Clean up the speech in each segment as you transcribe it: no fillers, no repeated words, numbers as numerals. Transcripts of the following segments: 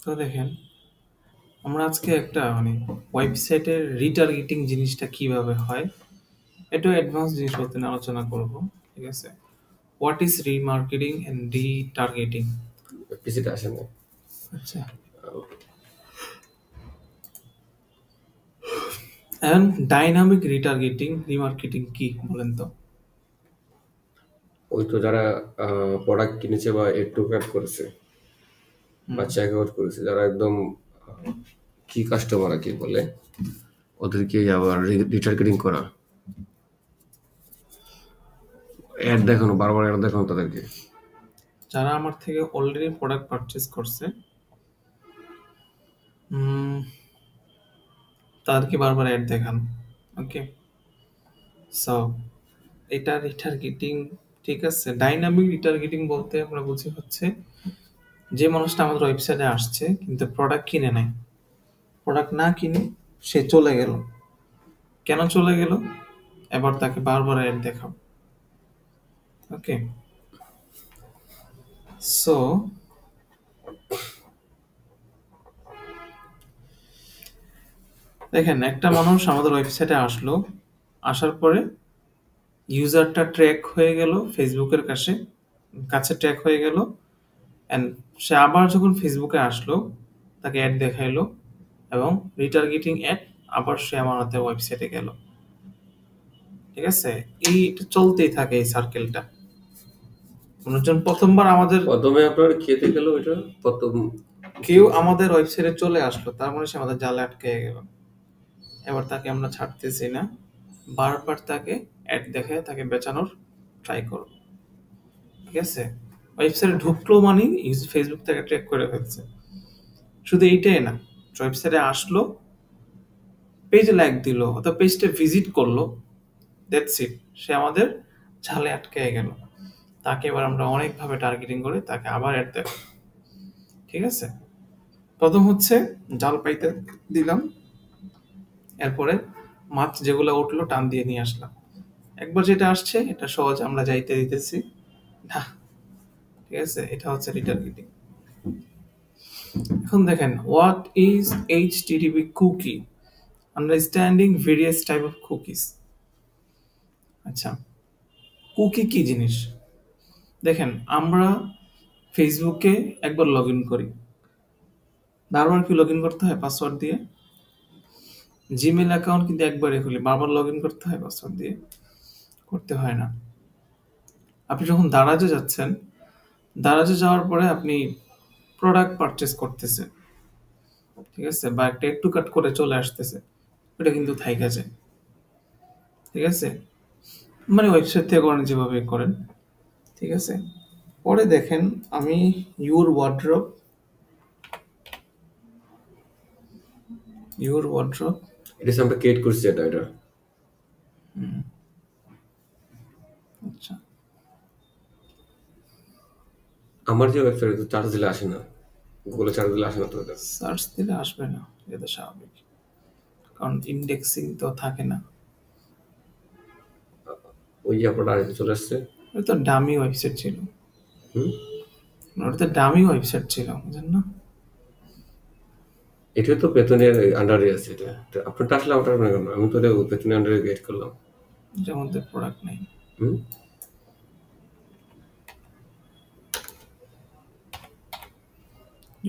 তো দেখেন, আমরা আজকে একটা মানে ওয়েবসাইটের রিটার্গেটিং জিনিসটা কিভাবে হয় একটু অ্যাডভান্স জিনিসপত্র নিয়ে আলোচনা করব। ঠিক আছে, what is remarketing and retargeting? পিসিতে আসে না। আচ্ছা, এখন ডাইনামিক রিটার্গেটিং রিমার্কেটিং কি বলেন তো? ওই তো যারা প্রোডাক্ট কিনেছে বা এড টু কার্ট করেছে বা চেক আউট করেছে, যারা একদম কি কাস্টমার আর কি বলে, ওদেরকে আবার রিটার্গেটিং করা, অ্যাড দেখানো, বারবার অ্যাড দেখানো তাদেরকে। যারা আমার থেকে অলরেডি প্রোডাক্ট পারচেজ করছে, উম, তাদেরকে বারবার অ্যাড দেখান। ওকে, সো এটা রিটার্গেটিং। ঠিক আছে, ডাইনামিক রিটার্গেটিং বলতে আমরা বুঝি হচ্ছে যে মানুষটা আমাদের ওয়েবসাইটে আসছে কিন্তু প্রোডাক্ট কিনে নাই, প্রোডাক্ট না কিনে সে চলে গেল। কেন চলে গেল? এবার তাকে বারবার অ্যাড দেখাও। ওকে, সো দেখেন, একটা মানুষ আমাদের ওয়েবসাইটে আসলো, আসার পরে ইউজারটা ট্র্যাক হয়ে গেল ফেসবুকের কাছে কাছে ট্র্যাক হয়ে গেল, অ্যান্ড সে আবার যখন ফেসবুকে আসলো তাকে অ্যাড দেখাইলো এবং রিটার্গেটিং অ্যাড, আবার সে আমাদের ওয়েবসাইটে গেল। ঠিক আছে, এইটা চলতেই থাকে এই সার্কেলটা। মানুষজন প্রথমবার আমাদের প্রথমে আপনার খেতে গেল, ওইটা প্রথম কেউ আমাদের ওয়েবসাইটে চলে আসলো, তার মানে সে আমাদের জালে আটকে গেল। এবার তাকে আমরা ছাড়তেছি না, বারবার তাকে অ্যাড দেখায় তাকে বেচানোর ট্রাই করব। ঠিক আছে, ওয়েবসাইটে ঢুকলো মানে ফেসবুক তাকে ট্র্যাক করে ফেলছে। শুধু এইটাই না, ওয়েবসাইটে আসলো, পেজে লাইক দিল অথবা পেজটা ভিজিট করলো, দ্যাটস ইট, সে আমাদের জালে আটকে গেল। তাকে এবার আমরা অনেকভাবে টার্গেটিং করে তাকে আবার অ্যাড দেব। ঠিক আছে, প্রথম হচ্ছে জাল পাইতে দিলাম, এরপরে মাছ যেগুলো উঠলো টান দিয়ে নিয়ে আসলাম। একবার যেটা আসছে এটা সহজ আমরা যাইতে দিতেছি না। ঠিক আছে, এটা হচ্ছে রিটার্গেটিং। এখন দেখেন, what is HTTP cookie, understanding various type of cookies. আচ্ছা, কুকি কি জিনিস? দেখেন, আমরা ফেসবুকে একবার লগ ইন করি, বারবার কি লগ ইন করতে হয় পাসওয়ার্ড দিয়ে? জিমেল অ্যাকাউন্ট কিন্তু একবারে খুলি, বারবার লগ ইন করতে হয় পাসওয়ার্ড দিয়ে? করতে হয় না। আপনি যখন দারাজে যাচ্ছেন, দারাজে যাওয়ার পরে আপনি প্রোডাক্ট পারচেস করতেছেন, ঠিক আছে, বা একটা একটু কাট করে চলে আসতেছে, ওটা কিন্তু থাইকা যায়। ঠিক আছে, মানে ওয়েবসাইট থেকে করেন যেভাবে করেন। ঠিক আছে, পরে দেখেন আমি ইউর ওয়ার্ড্রপ, ইউর ওয়ার্ড্রপ, এটা আমরা ক্রিয়েট করছি, এটা আচ্ছা, আমার যে ওয়েবসাইট চার্জ দিলে আসে না, গুগলে চার্জ দিলে আসে না তো এটা। সার্চ দিলে আসবে না, এটা স্বাভাবিক, কারণ ইন্ডেক্সিং তো থাকে না। ওই যে আপনার আরেকটা চলে আসছে। ওটা তো ডামি ওয়েবসাইট ছিল, হুম, ওটা তো ডামি ওয়েবসাইট ছিল, বুঝলেন না? এটা তো বেতনের আন্ডারে আছে। এটা তো আপনারটা আসলে আমার না কেন, আমি তো এটা বেতনের আন্ডারে ক্রিয়েট করলাম। এটার মধ্যে প্রোডাক্ট নেই। হুম,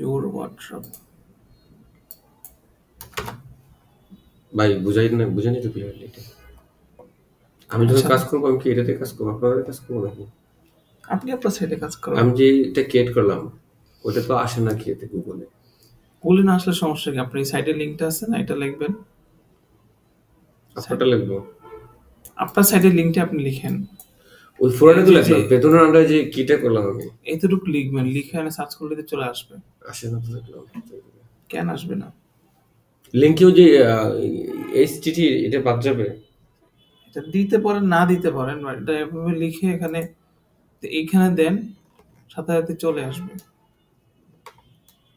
ইউর ওয়ার্ড্রপ, ভাই বুঝাই না, বুঝাই তো ক্লিয়ারলি এটা। আমি যখন আচ্ছা, কাজ করবো, আমি কি এটাতে কাজ করবো, আপনাদের কাজ করবো নাকি? আপনি আপনার সাইটে কাজ করেন। আমি যে এটা ক্রিয়েট করলাম, ওটা তো আসে না কি এতে গুগলে। গুগলে না আসলে সমস্যা কি, আপনি সাইটের লিঙ্কটা আছে না, এটা লিখবেন। আপনারটা লিখবো? আপনার সাইটের লিঙ্কটা আপনি লিখেন। ওই ফোরাটা এই তো যে যে লিখলাম, বেতনের আন্ডারে যে কিটা করলাম আমি, এতটুকু লিখবেন, লিখে এনে সার্চ করলে তো চলে আসবে। আসে না তো লিখলাম। কেন আসবে না? লিঙ্কেও যে এইচটিটি এটা বাদ যাবে। এটা দিতে পারেন, না দিতে পারেন, বা এটা এভাবে লিখে এখানে, তো এইখানে দেন, সাথে সাথে চলে আসবে।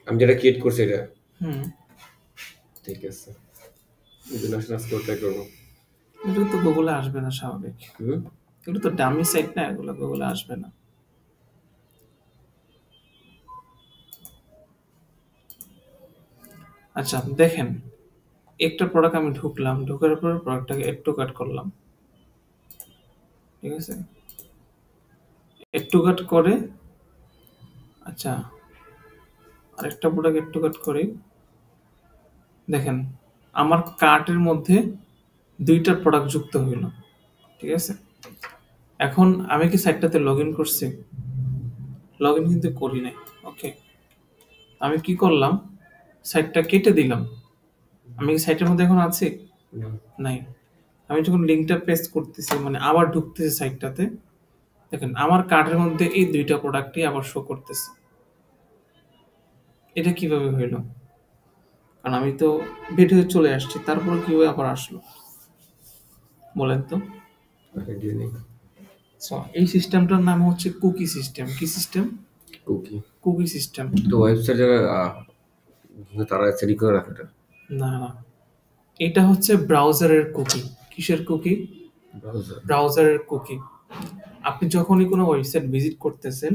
আমি যেটা ক্রিয়েট করছি এটা। হুম, ঠিক আছে, ইন্টারন্যাশনাল স্কোর ট্রাই করবো। এগুলো তো গুগলে আসবে না, স্বাভাবিক। হুম, এগুলো তো ডামি সাইট না, এগুলো গুগলে আসবে না। আচ্ছা দেখেন, একটা প্রোডাক্ট আমি ঢুকলাম, ঢোকার পর প্রোডাক্টটাকে একটু কাট করলাম, ঠিক আছে? একটু কাট করে, আচ্ছা আরেকটা প্রোডাক্ট একটু কাট করে, দেখেন আমার কার্টের মধ্যে দুইটা প্রোডাক্ট যুক্ত হইল, ঠিক আছে? এখন আমি কি সাইটটাতে লগ ইন করছি? লগ ইন কিন্তু করি নাই। ওকে, আমি কি করলাম, সাইটটা কেটে দিলাম। আমি কি সাইটের মধ্যে এখন আছি? না, নাই। আমি যখন লিঙ্কটা পেস্ট করতেছি, মানে আবার ঢুকতেছি সাইটটাতে, দেখেন আমার কার্টের মধ্যে এই দুইটা প্রোডাক্টই আবার শো করতেছে। এটা কিভাবে হইলো? কারণ আমি তো বের হয়ে চলে আসছি, তারপরে কিভাবে আবার আসলো বলেন তো? আইডিয়া নেই। So, এই সিস্টেমটার নাম হচ্ছে কুকি সিস্টেম। কি সিস্টেম? কুকি। Cookie system. তো ওয়েবসাইট যারা তারা সেটিং করে রাখে এটা। না না, এটা হচ্ছে ব্রাউজারের কুকি। কিসের কুকি? ব্রাউজার। ব্রাউজারের কুকি। আপনি যখনই কোনো ওয়েবসাইট ভিজিট করতেছেন,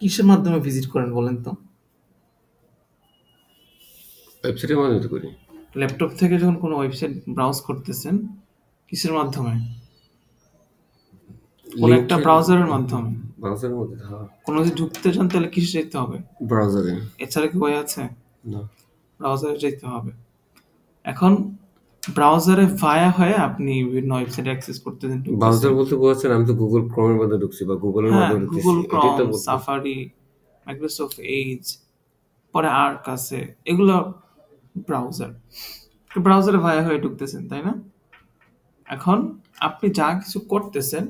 কিসের মাধ্যমে ভিজিট করেন বলেন তো? ওয়েবসাইটের মাধ্যমে তো করি। ল্যাপটপ থেকে যখন কোনো ওয়েবসাইট ব্রাউজ করতেছেন, কিসের মাধ্যমে? কোন একটা লিঙ্কের ব্রাউজারের মাধ্যমে। ব্রাউজারের মধ্যে, হ্যাঁ। কোনো যদি ঢুকতে চান তাহলে কিসে যেতে হবে? ব্রাউজারে। এছাড়া কি ওয়ে আছে? না, ব্রাউজারে যেতে হবে। এখন ব্রাউজারে ভায়া হয়ে আপনি বিভিন্ন ওয়েবসাইট অ্যাক্সেস করতেছেন, ব্রাউজার ঢুকতেছেন। বলতে বোঝাচ্ছেন আমি তো গুগল ক্রোমের মধ্যে ঢুকছি বা গুগলের হ্যাঁ, মাধ্যমে ঢুকতেছি, গুগল এটাই ক্রম, তো বলতে। সাফারি, মাইক্রোসফট এজ, পরে আর্ক আছে, এগুলো ব্রাউজার। ব্রাউজারে ভায়া হয়ে ঢুকতেছেন, তাই না? এখন আপনি যা কিছু করতেছেন,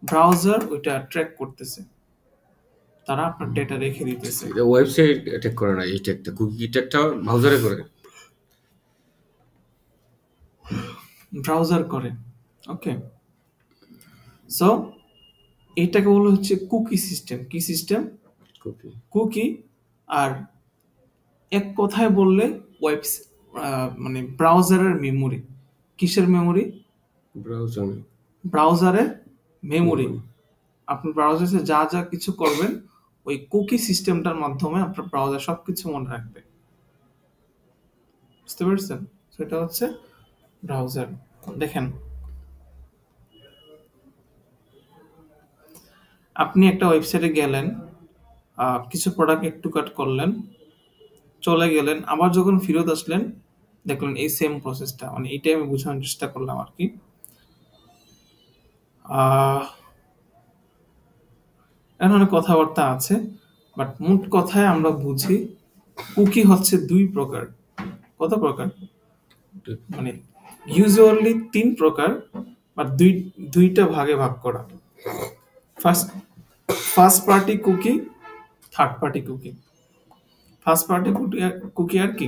ব্রাউজার ওইটা ট্র্যাক করতেছে, তারা আপনার ডেটা রেখে দিতেছে। এটা ওয়েবসাইট অ্যাটাক করে না, এই ট্যাগটা কুকি ট্যাগটা ব্রাউজারে করে। ব্রাউজার করে। ওকে, সো এইটাকে বলা হচ্ছে কুকি সিস্টেম। কি সিস্টেম? কুকি। কুকি। আর এক কথায় বললে মানে ব্রাউজারের মেমোরি। কিসের মেমোরি? ব্রাউজার। ব্রাউজারের মেমোরি। মেমোরি। আপনি ব্রাউজারে যা যা কিছু করবেন, ওই কুকি সিস্টেমটার মাধ্যমে আপনার ব্রাউজার সবকিছু মনে রাখবে। বুঝতে পারছেন? সেটা হচ্ছে ব্রাউজার। দেখেন, আপনি একটা ওয়েবসাইটে গেলেন, কিছু প্রোডাক্ট একটু কাট করলেন, চলে গেলেন, আবার যখন ফেরত আসলেন, দেখলেন এই সেম প্রসেসটা। মানে এইটাই আমি বোঝানোর চেষ্টা করলাম আর কি। এখন অনেক কথাবার্তা আছে, বাট মোট কথায় আমরা বুঝি কুকি হচ্ছে দুই প্রকার। কত প্রকার? মানে ইউজুয়ালি তিন প্রকার, বাট দুইটা ভাগে ভাগ করা। First first party cookie, third party cookie. First party cookie আর কি?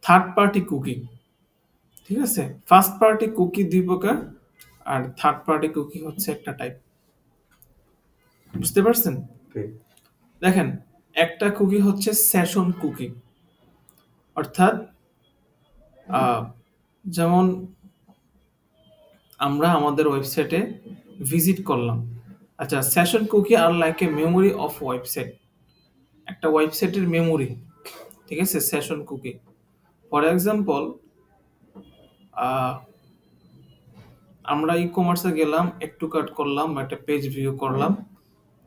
Third party cookie. ঠিক আছে? ফার্স্ট পার্টি কুকি দুই প্রকার, আর থার্ড পার্টি কুকি হচ্ছে একটা টাইপ। বুঝতে পারছেন? দেখেন, একটা কুকি হচ্ছে সেশন কুকি, অর্থাৎ যেমন আমরা আমাদের ওয়েবসাইটে ভিজিট করলাম। আচ্ছা, সেশন কুকি আর like a memory of website. একটা ওয়েবসাইটের মেমোরি, ঠিক আছে? Session cookie. ফর এক্সাম্পল, আমরা ই কমার্সে গেলাম, একটু কাট করলাম বা একটা পেজ ভিউ করলাম,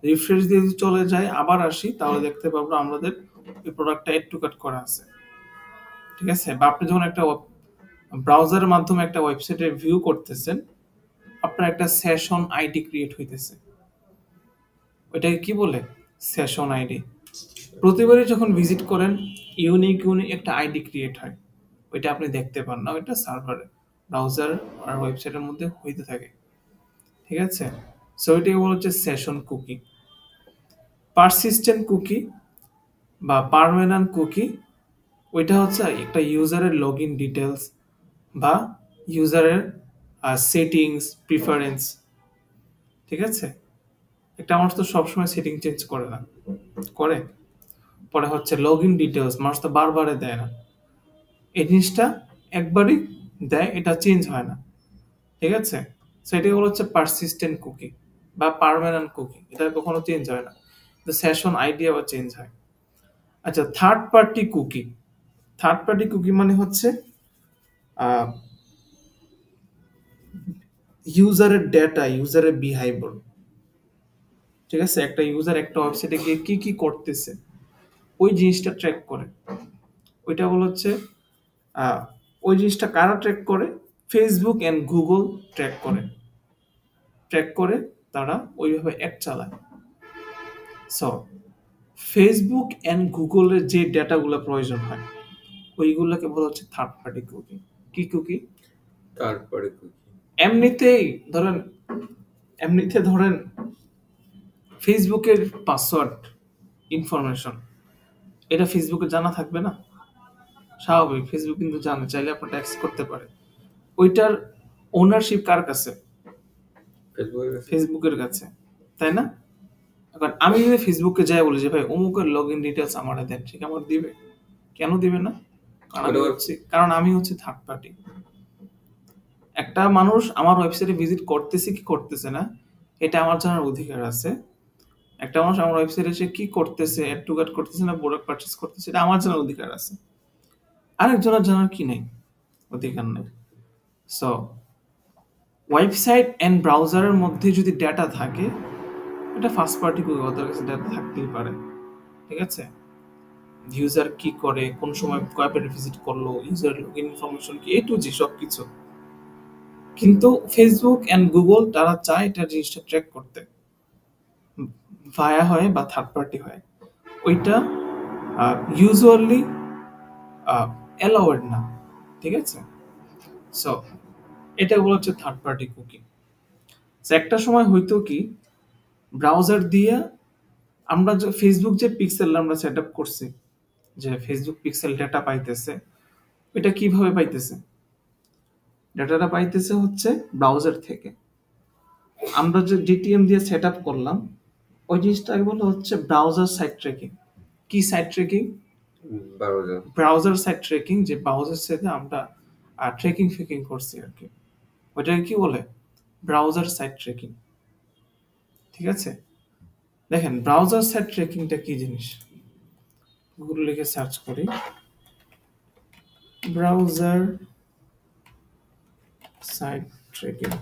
রিফ্রেশ দিয়ে যদি চলে যাই, আবার আসি, তাহলে দেখতে পাবো আমাদের এই প্রোডাক্টটা একটু কাট করা আছে। ঠিক আছে? বা আপনি যখন একটা ব্রাউজারের মাধ্যমে একটা ওয়েবসাইটে ভিউ করতেছেন, আপনার একটা সেশন আইডি ক্রিয়েট হইতেছে। ওইটাকে কি বলে? Session ID. প্রতিবারই যখন ভিজিট করেন, ইউনিক একটা আইডি ক্রিয়েট হয়। ওইটা আপনি দেখতে পান না, ওইটা সার্ভারে, ব্রাউজার আর ওয়েবসাইটের মধ্যে হইতে থাকে। ঠিক আছে? সো এটাকে বলা হচ্ছে সেশন কুকি। পারসিস্টেন্ট কুকি বা পার্মানেন্ট কুকি, ওইটা হচ্ছে একটা ইউজারের লগ ইন ডিটেলস বা ইউজারের সেটিংস, প্রিফারেন্স। ঠিক আছে? একটা মানুষ তো সবসময় সেটিং চেঞ্জ করে না, করে? পরে হচ্ছে লগ ইন ডিটেলস, মানুষ তো বারবারে দেয় না। এই জিনিসটা একবারই দেয়, এটা চেঞ্জ হয় না। ঠিক আছে? সেটাই হচ্ছে পারসিস্টেন্ট কুকি বা পার্মানেন্ট কুকি। এটা কখনো চেঞ্জ হয় না, তো সেশন আইডি আবার চেঞ্জ হয়। আচ্ছা, third party cookie. Third party cookie মানে হচ্ছে ইউজারের ডেটা, ইউজারের বিহেভিয়ার। ঠিক আছে, একটা ইউজার একটা ওয়েবসাইটে গিয়ে কি কি করতেছে ওই জিনিসটা ট্র্যাক করে। ওইটা বলা হচ্ছে আহ, ওই জিনিসটা কারা ট্র্যাক করে? ফেসবুক অ্যান্ড গুগল ট্র্যাক করে। ট্র্যাক করে তারা ওইভাবে অ্যাড চালায়। সো ফেসবুক অ্যান্ড গুগলের যে ডেটাগুলো প্রয়োজন হয় ওইগুলোকে বলা হচ্ছে থার্ড পার্টি কুকি। কি কুকি? তারপরে কি? এমনিতেই ধরেন, এমনিতে ধরেন ফেসবুকের পাসওয়ার্ড ইনফরমেশন, এটা ফেসবুকে জানা থাকবে না? স্বাভাবিক, ফেসবুক কিন্তু জানে, চাইলে আপনার ট্যাক্স করতে পারে। ওইটার ওনারশিপ কার কাছে? ফেসবুকের কাছে। ফেসবুকের কাছে, তাই না? এখন আমি যদি ফেসবুকে যাই বলি যে ভাই অমুকের লগ ইন ডিটেলস আমার দেন, ঠিক আমার দিবে? কেন দিবে না? কারণ আমি হচ্ছে থার্ড পার্টি। একটা মানুষ আমার ওয়েবসাইটে ভিজিট করতেছে কি করতেছে না এটা আমার জানার অধিকার আছে। একটা মানুষ আমার ওয়েবসাইটে এসে কি করতেছে, অ্যাড টু কার্ট করতেছে না প্রোডাক্ট পারচেজ করতেছে, এটা আমার জানার অধিকার আছে। আরেকজনের জানার কি নেই, অধিকার নেই। সো ওয়েবসাইট অ্যান্ড ব্রাউজারের মধ্যে যদি ডেটা থাকে, এটা ফার্স্ট পার্টি ওদের কাছে ডেটা থাকতেই পারে। ঠিক আছে, ইউজার কি করে, কোন সময় ওয়েবসাইট ভিজিট করলো, ইউজার লগইন ইনফরমেশন কি, এ টু জি সব কিছু। কিন্তু ফেসবুক অ্যান্ড গুগল তারা চায় এটা জিনিসটা ট্র্যাক করতে, ভায়া হয় বা থার্ড পার্টি হয়। ওইটা ইউজুয়ালি অ্যালাউড না। ঠিক আছে, সো এটা বলা হচ্ছে থার্ড পার্টি কুকি। একটা সময় হইতো কি, ব্রাউজার দিয়ে আমরা যে ফেসবুক যে পিক্সেল আমরা সেট আপ করছি, যে ফেসবুক পিক্সেল ডেটা পাইতেছে, এটা কিভাবে পাইতেছে? ডেটাটা পাইতেছে হচ্ছে ব্রাউজার থেকে। আমরা যে ডিটিএম দিয়ে সেট আপ করলাম ওই জিনিসটাকে বলা হচ্ছে ব্রাউজার সাইট ট্র্যাকিং। কি site tracking? Browser. Browser site tracking, যে ব্রাউজার সাথে আমরা ট্র্যাকিং ফেকিং করছি আর কি, ওইটাকে কি বলে? Browser site tracking. ঠিক আছে, দেখেন ব্রাউজার সাইট ট্র্যাকিংটা কি জিনিস। গুগল লিখে সার্চ করি ব্রাউজার সাইট ট্র্যাকিং।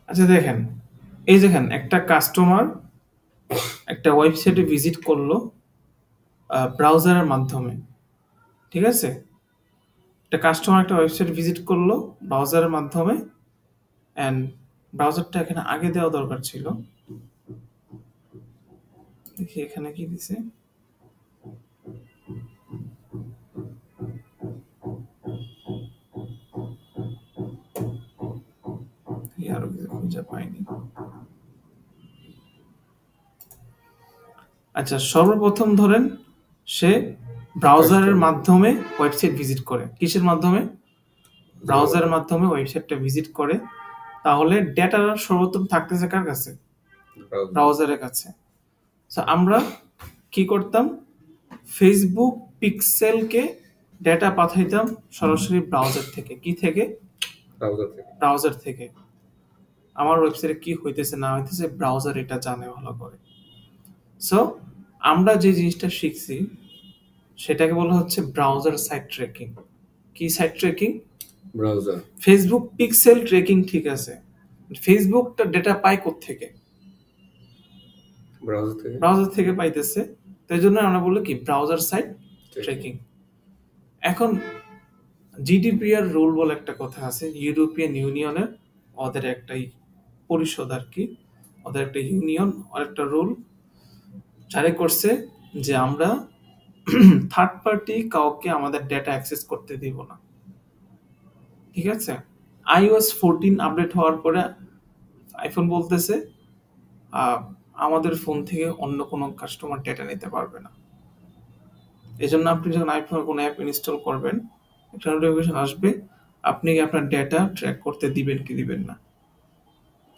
আচ্ছা দেখেন, এই দেখেন একটা কাস্টমার একটা ওয়েবসাইটে ভিজিট করলো ব্রাউজারের মাধ্যমে। ঠিক আছে, একটা কাস্টমার একটা ওয়েবসাইট ভিজিট করলো ব্রাউজারের মাধ্যমে, অ্যান্ড ব্রাউজারটা এখানে আগে দেওয়া দরকার ছিল। দেখি এখানে কি দিছে। আরো কিছু খুঁজে পাইনি। আচ্ছা, সর্বপ্রথম ধরেন সে ব্রাউজারের মাধ্যমে ওয়েবসাইট ভিজিট করে। কিসের মাধ্যমে? ব্রাউজারের মাধ্যমে ওয়েবসাইটটা ভিজিট করে। তাহলে ডেটা সর্বপ্রথম থাকতেছে কার কাছে? ব্রাউজারের কাছে। তো আমরা কি করতাম? ফেসবুক পিক্সেলকে ডেটা পাঠাইতাম সরাসরি ব্রাউজার থেকে। কি থেকে? ব্রাউজার থেকে। আমার ওয়েবসাইটে কি হইতেছে না হইতেছে ব্রাউজার এটা জানে ভালো করে। সো আমরা যে জিনিসটা শিখছি সেটাকে বলা হচ্ছে ব্রাউজার সাইট ট্র্যাকিং। কি site tracking? Browser. Facebook pixel tracking ঠিক আছে, ফেসবুকটা ডেটা পায় কোত্থেকে? ব্রাউজার থেকে পাইতেছে, তাই জন্য আমরা বলি কি ব্রাউজার সাইট ট্র্যাকিং। এখন জিডিপিআর রুল বলে একটা কথা আছে, ইউরোপিয়ান ইউনিয়নের ওদের একটাই পরিষদ আর কি, ওদের একটা ইউনিয়ন আর একটা রুল জারি করছে যে আমরা থার্ড পার্টি কাউকে আমাদের ডেটা অ্যাক্সেস করতে দিব না। ঠিক আছে, iOS 14 আপডেট হওয়ার পরে আইফোন বলতেছে আমাদের ফোন থেকে অন্য কোনো কাস্টমার ডেটা নিতে পারবে না। এই জন্য আপনি যখন আইফোনে কোনো অ্যাপ ইনস্টল করবেন একটা নোটিফিকেশন আসবে আপনি আপনার ডেটা ট্র্যাক করতে দিবেন কি দিবেন না।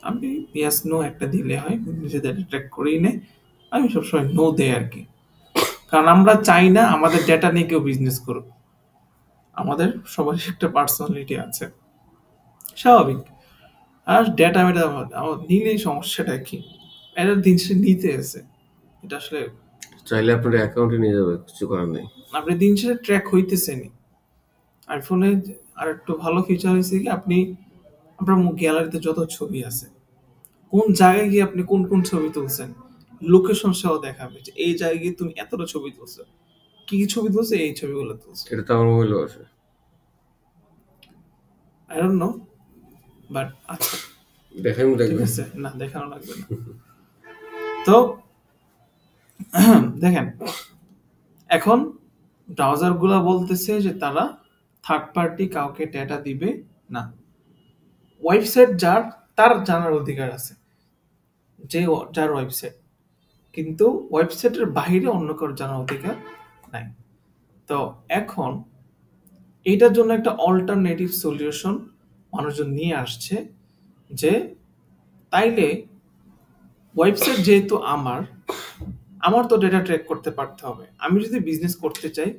আমি ইয়াস নো একটা দিলে হয়, নিজেদের ট্র্যাক করেই নেয়। আমি সবসময় নো দেই আর কি, কারণ আমরা চাই না আমাদের ডেটা নিয়ে কেউ বিজনেস করুক। আমাদের সবারই একটা পার্সোনালিটি আছে, স্বাভাবিক। আর ডেটা মেটা আমার নিলেই সমস্যাটা কি, এটা দিন শেষে নিতে এসে এটা আসলে চাইলে আপনার অ্যাকাউন্টে নিয়ে যাবে, কিছু করার নেই। আপনি দিন শেষে ট্র্যাক হইতেছেনি। আইফোনে আর একটু ভালো ফিচার হয়েছে কি, আপনি আপনার গ্যালারিতে যত ছবি আছে, কোন জায়গায় গিয়ে আপনি কোন কোন ছবি তুলছেন, লোকেশন সহ দেখাবে যে এই জায়গায় গিয়ে তুমি এতটা ছবি তুলছো, কি কি ছবি তুলছো, এই ছবিগুলো তুলছো। এটা তো আমার মোবাইলও আছে। আই ডোন্ট নো, বাট আচ্ছা দেখাই ঠিক দেখবেন। আছে, না দেখানো লাগবে না। তো দেখেন, এখন ব্রাউজার গুলা বলতেছে যে তারা থার্ড পার্টি কাউকে ডেটা দিবে না। ওয়েবসাইট যার, তার জানার অধিকার আছে, যে যার ওয়েবসাইট, কিন্তু ওয়েবসাইটের বাইরে অন্য কারো জানার অধিকার নাই। তো এখন এইটার জন্য একটা অল্টারনেটিভ সলিউশন মানুষজন নিয়ে আসছে, যে তাইলে ওয়েবসাইট যেহেতু আমার তো ডেটা ট্র্যাক করতে পারতে হবে। আমি যদি বিজনেস করতে চাই,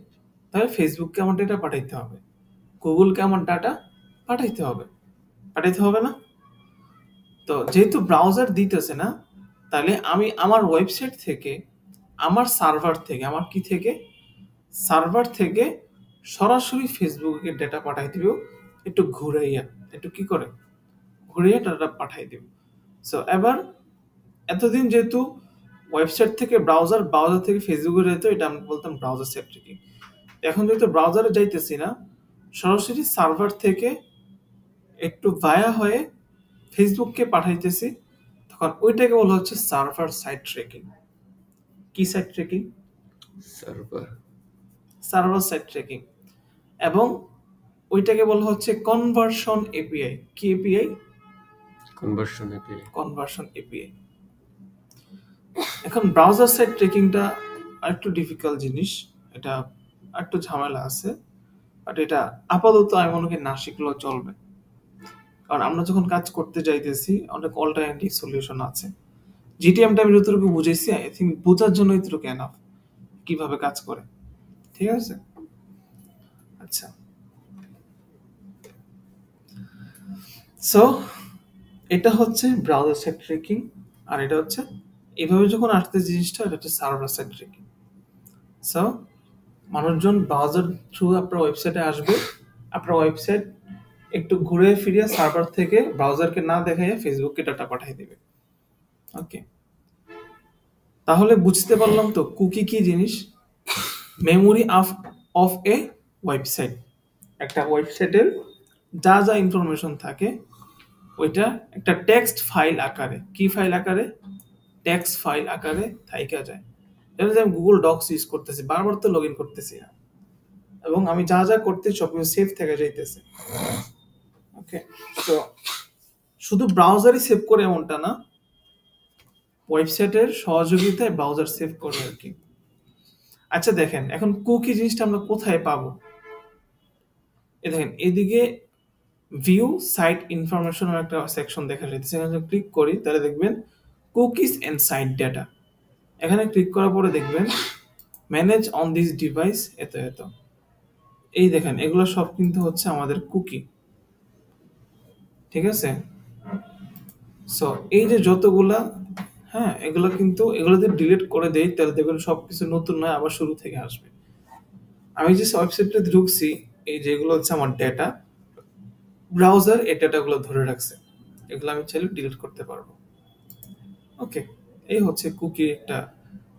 তাহলে ফেসবুককে আমার ডেটা পাঠাইতে হবে, গুগলকে আমার ডাটা পাঠাইতে হবে, পাঠাইতে হবে না? তো যেহেতু ব্রাউজার দিতেছে না, তাহলে আমি আমার ওয়েবসাইট থেকে, আমার সার্ভার থেকে, আমার কি থেকে, সার্ভার থেকে সরাসরি ফেসবুকে ডেটা পাঠাই দিব, একটু ঘুরাইয়া, একটু কি করে ঘুরিয়ে ডাটা পাঠাই দিব। সো এবার এতদিন যেহেতু ওয়েবসাইট থেকে ব্রাউজার, ব্রাউজার থেকে ফেসবুকে যেত, এটা আমরা বলতাম ব্রাউজার সেফ ট্র্যাকিং। এখন যেহেতু ব্রাউজারে যাইতেছি না, সরাসরি সার্ভার থেকে একটু ভায়া হয়ে ফেসবুককে পাঠাইতেছি, তখন ওইটাকে বলা হচ্ছে সার্ভার সাইড ট্র্যাকিং। কি side tracking? Server. Server side tracking. এবং ওইটাকে বলা হচ্ছে কনভার্সন এপিআই। কি API? Conversion API. Conversion API. এখন ব্রাউজার সাইড ট্র্যাকিংটা আরেকটু ডিফিকাল্ট জিনিস, এটা একটু ঝামেলা আছে, বাট এটা আপাতত আমি মনে করি না শিখলেও চলবে, কারণ আমরা যখন কাজ করতে যাইতেছি অনেক অল্টারনেটিভ সলিউশন আছে। জিটিএমটা আমি যতটুকু বুঝেছি, আই থিঙ্ক বোঝার জন্য এতটুকু এনাফ কিভাবে কাজ করে। ঠিক আছে, আচ্ছা। সো এটা হচ্ছে ব্রাউজার সাইড ট্র্যাকিং, আর এটা হচ্ছে এভাবে যখন আসতে জিনিসটা, এটা হচ্ছে সার্ভার সাইড ট্র্যাকিং। সো মানুষজন ব্রাউজার থ্রু আপনার ওয়েবসাইটে আসবে, আপনার ওয়েবসাইট একটু ঘুরে ফিরে সার্ভার থেকে ব্রাউজারকে না দেখাইয়া ফেসবুককে ডাটা পাঠিয়ে দেবে। ওকে, তাহলে বুঝতে পারলাম তো কুকি কি জিনিস। মেমোরি অফ এ ওয়েবসাইট, একটা ওয়েবসাইটের যা যা ইনফরমেশন থাকে ওইটা একটা টেক্সট ফাইল আকারে, কি ফাইল আকারে, টেক্সট ফাইল আকারে থাইকা যায়। যেমন আমি গুগল ডক্স ইউজ করতেছি, বারবার তো লগ ইন করতেছি না, এবং আমি যা যা করতে সব কিছু সেভ থেকে যাইতেছে। ওকে, তো শুধু ব্রাউজারই সেভ করে এমনটা না, ওয়েবসাইটের সহযোগিতায় ব্রাউজার সেভ করে আর কি। আচ্ছা দেখেন, এখন কুকি জিনিসটা আমরা কোথায় পাবো? এই দেখেন, এদিকে ভিউ সাইট ইনফরমেশন একটা সেকশন দেখা যাচ্ছে, এখানে ক্লিক করি তাহলে দেখবেন কুকিজ এন্ড সাইট ডেটা। এখানে ক্লিক করার পরে দেখবেন ম্যানেজ অন দিস ডিভাইস এত এত। এই দেখেন, এগুলো সব কিন্তু হচ্ছে আমাদের কুকি। ঠিক আছে, সো এই যে যতগুলা, হ্যাঁ এগুলো কিন্তু, এগুলো যদি ডিলিট করে দেই তাহলে দেখবেন সবকিছু নতুন নয়, আবার শুরু থেকে আসবে। আমি যে ওয়েবসাইটে ঢুকছি, এই যেগুলো হচ্ছে আমার ডেটা, ব্রাউজার এই ডেটাগুলো ধরে রাখছে, এগুলো আমি চাইলে ডিলিট করতে পারবো। ওকে, এই হচ্ছে কুকি একটা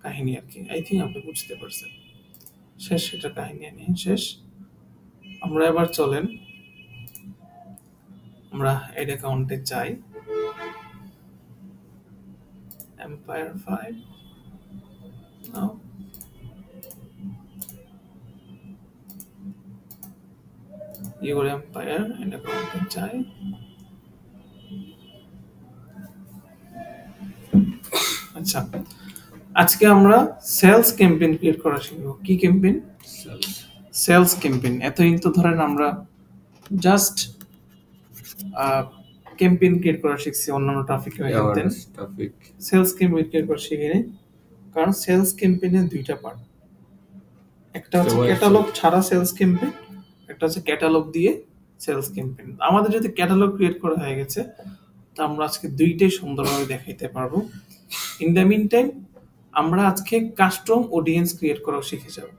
কাহিনী আর কি। আই থিঙ্ক আপনি বুঝতে পারছেন। শেষ, এটা কাহিনী নিয়ে শেষ। আমরা এবার চলেন, আমরা এড অ্যাকাউন্টে যাই, empire 5 now, your empire ad অ্যাকাউন্টে যাই। আচ্ছা, আজকে আমরা সেলস ক্যাম্পেইন ক্রিয়েট করা শিখবো। কি ক্যাম্পেইন? Sales campaign. এতদিন তো ধরেন আমরা জাস্ট ক্যাম্পেইন ক্রিয়েট করা শিখছি অন্যান্য ট্রাফিক হেনতেন, awareness topic. Sales campaign create করা শিখিনি। কারণ সেলস ক্যাম্পেইনের দুইটা পার্ট, একটা হচ্ছে ক্যাটালগ ছাড়া সেলস ক্যাম্পেইন, একটা হচ্ছে ক্যাটালগ দিয়ে সেলস ক্যাম্পেইন। আমাদের যদি ক্যাটালগ ক্রিয়েট করা হয়ে গেছে, তো আমরা আজকে দুইটাই সুন্দরভাবে দেখাইতে পারবো। ইন দ্য মিন টাইম আমরা আজকে কাস্টম অডিয়েন্স ক্রিয়েট করাও শিখে যাব।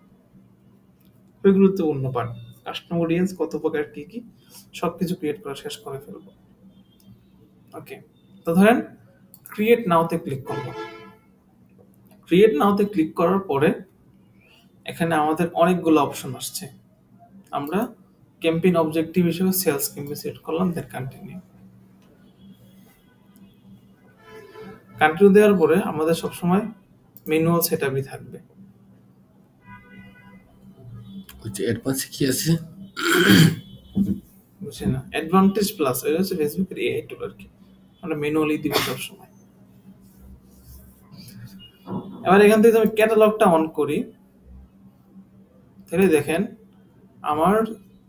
খুবই গুরুত্বপূর্ণ পার্ট, কাস্টম অডিয়েন্স কত প্রকার কি কি সবকিছু ক্রিয়েট করা শেষ করে ফেলবো। ওকে, তো ধরেন ক্রিয়েট নাওতে ক্লিক করলাম। ক্রিয়েট নাওতে ক্লিক করার পরে এখানে আমাদের অনেকগুলো অপশন আসছে। আমরা ক্যাম্পেইন অবজেক্টিভ হিসেবে সেলস ক্যাম্পেইন সেট করলাম, দেন কন্টিনিউ। কন্টিনিউ দেওয়ার পরে আমাদের সবসময় ম্যানুয়াল সেটআপই থাকবে। অ্যাডভান্স কি আছে বুঝছি না, অ্যাডভান্টেজ প্লাস এটা হচ্ছে ফেসবুকের এআই টুল আর কি, আমরা ম্যানুয়ালি দিব সবসময়। এবার এখান থেকে আমি ক্যাটালগটা অন করি, তাহলে দেখেন আমার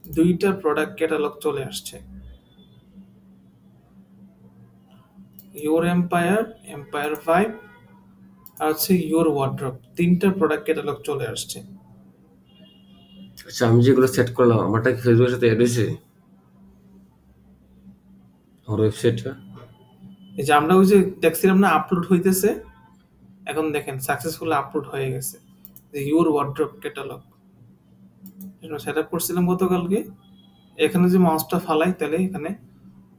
দুইটা প্রোডাক্ট ক্যাটালগ চলে আসছে। ইওর এম্পায়ার, এম্পায়ার 5 আর হচ্ছে ইওর ওয়ার্ড্রপ, তিনটা প্রোডাক্ট ক্যাটালগ চলে আসছে। আচ্ছা, আমি যেগুলো সেট করলাম আমারটা কি ফেসবুকের সাথে অ্যাড হয়েছে আমার ওয়েবসাইটটা? এই যে আমরা ওই যে দেখছিলাম না আপলোড হইতেছে, এখন দেখেন সাকসেসফুলি আপলোড হয়ে গেছে যে your wardrobe catalogue. Set up করছিলাম গতকালকে, এখানে যে মাউসটা ফালাই তাহলে এখানে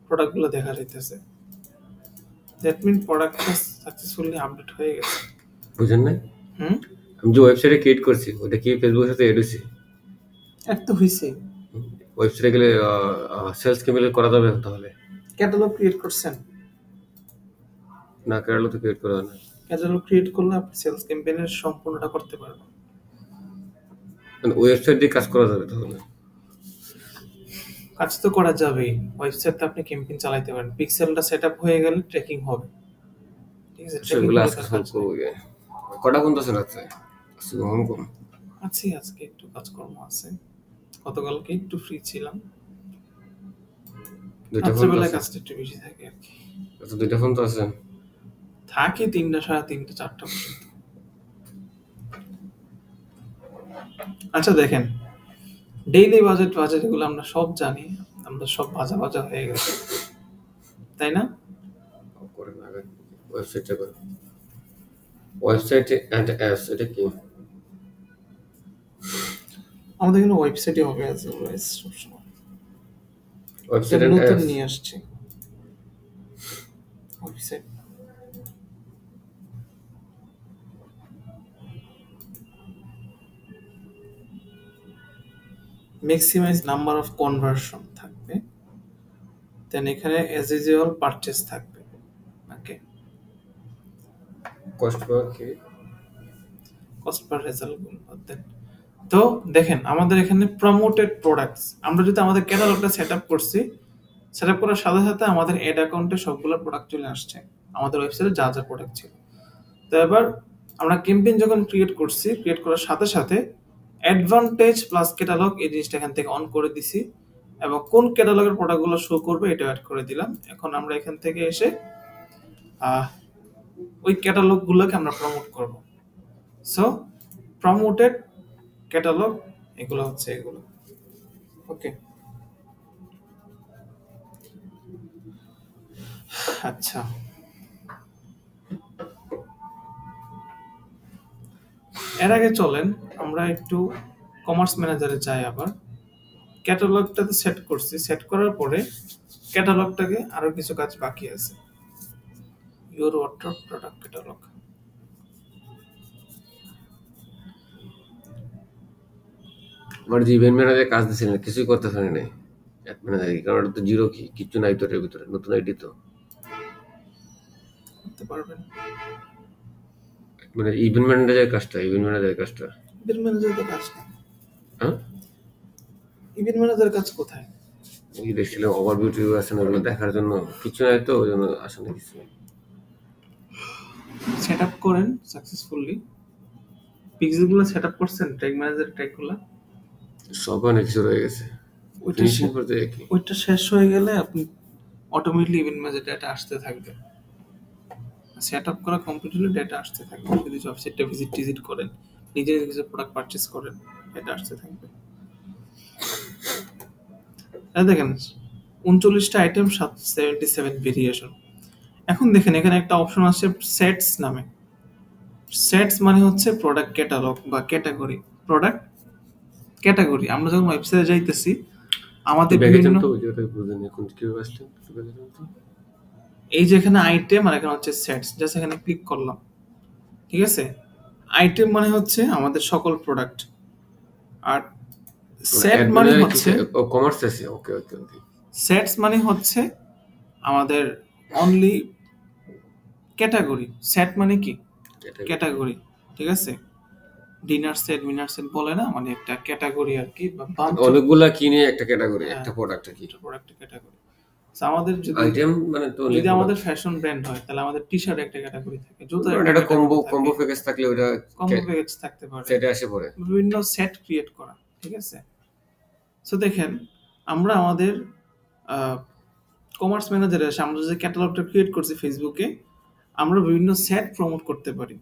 প্রোডাক্টগুলো দেখা যাইতেছে। দ্যাট মিন প্রোডাক্টটা সাকসেসফুলি আপডেট হয়ে গেছে। বুঝেন নাই? হুম, আমি যে ওয়েবসাইটে ক্রিয়েট করছি ওটা কি ফেসবুকের সাথে অ্যাড হয়েছে? এক তো হয়েছে। ওয়েবসাইটে গেলে সেলস ক্যাম্পেইন করা যাবে তাহলে? ক্যাটালগ ক্রিয়েট করছেন? না, কেরালা তো ক্রিয়েট করা হয় না। ক্যাটালগ ক্রিয়েট করলে আপনি সেলস ক্যাম্পেইনের সম্পূর্ণটা করতে পারবেন। মানে ওয়েবসাইট দিয়ে কাজ করা যাবে তাহলে? কাজ তো করা যাবেই, ওয়েবসাইটে আপনি ক্যাম্পেইন চালাইতে পারেন। পিক্সেলটা সেট আপ হয়ে গেলে ট্র্যাকিং হবে, ঠিক আছে? ট্র্যাকিং সেগুলো করে আজকে তার সলভ কাজ নেই। করবো গিয়ে। কটা পর্যন্ত আছে রাত্রে? আজকে ঘুম কম। আছি, আজকে একটু কাজকর্ম আছে, গতকালকে একটু ফ্রি ছিলাম, দুইটা ফোন তো রাত্রেবেলায় আছে? কাজটা একটু বেশি থাকে আর কি। আচ্ছা, দুইটা ফোন তো আছে? থাকি 3টা, 3:30, 4টা পর্যন্ত। আচ্ছা দেখেন, ডেইলি বাজেট বাজেট এগুলো আমরা সব জানি, আমরা সব ভাজা ভাজা হয়ে গেছে, তাই না? করে না আগে ওয়েবসাইটটা করে। ওয়েবসাইটে অ্যান্ড অ্যাপস এটা কি? আমাদের এখানে ওয়েবসাইটে হবে আছে অলওয়েজ, সবসময়। ওয়েবসাইট এটা অ্যান্ড নতুন অ্যাপস। নিয়ে আসছে website. Maximize number of conversion থাকবে, দেন এখানে অ্যাজ ইউজুয়াল পারচেজ থাকবে। ওকে, কস্ট পার কি? কস্ট পার রেজাল্ট দেন। তো দেখেন আমাদের এখানে প্রমোটেড প্রোডাক্টস, আমরা যদি আমাদের ক্যাটালগটা সেট আপ করছি, সেট আপ করার সাথে সাথে আমাদের অ্যাড অ্যাকাউন্টে সবগুলো প্রোডাক্ট চলে আসছে, আমাদের ওয়েবসাইটে যা যা প্রোডাক্ট ছিল। তো এবার আমরা ক্যাম্পেইন যখন ক্রিয়েট করছি, ক্রিয়েট করার সাথে সাথে অ্যাডভান্টেজ প্লাস ক্যাটালগ এই জিনিসটা এখান থেকে অন করে দিছি, এবং কোন ক্যাটালগের প্রোডাক্টগুলো শো করবে এটা অ্যাড করে দিলাম। এখন আমরা এখান থেকে এসে ওই ক্যাটালগগুলোকে আমরা প্রমোট করব। সো প্রমোটেড ক্যাটালগ এগুলো হচ্ছে এগুলো। ওকে, আচ্ছা এর আগে চলেন আমরা একটু কমার্স ম্যানেজারে যাই। আবার ক্যাটালগটা তো সেট করছি, সেট করার পরে ক্যাটালগটাকে আরো কিছু কাজ বাকি আছে। ইওর ওয়ার্ড্রপ প্রোডাক্ট ক্যাটালগ, আমার যে ইভেন্ট ম্যানেজার কাজ দিচ্ছিলেন কিছুই করতে পারি নাই। অ্যাড ম্যানেজার কারণ ওটা তো জিরো কি কিচ্ছু নাই তো এর ভিতরে, নতুন আইডি তো। করতে পারবেন। মানে ইভেন্ট ম্যানেজারের কাজটা, ইভেন্ট ম্যানেজারের কাজটা। ইভেন্ট ম্যানেজারের কাজ নেই। হ্যাঁ, ইভেন্ট ম্যানেজারের কাজ কোথায়? ওই দেখছিলাম ওভারভিউ টিভিউ আছে না, ওগুলো দেখার জন্য কিছু নাই তো, ওই জন্য আসে না কিছু। সেট আপ করেন সাকসেসফুলি, পিক্সেলগুলো সেট আপ করছেন, ট্যাগ ম্যানেজার ট্যাগগুলো? সব অনেক কিছু রয়ে গেছে। ওইটা ফিনিশিং পর্যায়ে কি? ওইটা শেষ হয়ে গেলে আপনি অটোমেটিকলি ইভেন্ট ম্যানেজার ডেটা আসতে থাকবে। সেট আপ করা কমপ্লিট হলে ডেটা আসতে থাকবে। যদি ওয়েবসাইটটা ভিজিট করেন, নিজের কিছু প্রোডাক্ট পারচেস করেন, এটা আসতে থাকবে। দেখেন 39টা আইটেম, 77 ভেরিয়েশন। এখন দেখেন এখানে একটা অপশন আছে সেটস নামে। সেটস মানে হচ্ছে প্রোডাক্ট ক্যাটালগ বা ক্যাটাগরি। প্রোডাক্ট ক্যাটাগরি আমরা যখন ওয়েবসাইটে যাইতেছি আমাদের বিভিন্ন এই যে এখানে আইটেম আর এখানে হচ্ছে সেটস, জাস্ট এখানে ক্লিক করলাম, ঠিক আছে। আইটেম মানে হচ্ছে আমাদের সকল প্রোডাক্ট, আর সেট মানে হচ্ছে কমার্স আছে। ওকে ওকে ওকে। সেটস মানে হচ্ছে আমাদের অনলি ক্যাটাগরি। সেট মানে কি? ক্যাটাগরি, ঠিক আছে। ডিনার সেট, উইনার সেট বলে না, মানে একটা ক্যাটাগরি আর কি, অনেকগুলা কিনে একটা ক্যাটাগরি, একটা প্রোডাক্ট আর কি। Product category. আমাদের যদি আইটেম মানে তো যদি আমাদের ফ্যাশন ব্র্যান্ড হয় তাহলে আমাদের টি-শার্ট একটা ক্যাটাগরি থাকে, জুতার একটা কম্বো প্যাকেজ থাকলে ওটা কম্বো প্যাকেজ থাকতে পারে, সেটা আসে পড়ে বিভিন্ন সেট ক্রিয়েট করা, ঠিক আছে। সো দেখেন আমরা আমাদের কমার্স ম্যানেজারে আমরা যে ক্যাটালগটা ক্রিয়েট করছি ফেসবুকে, আমরা বিভিন্ন সেট প্রমোট করতে পারি,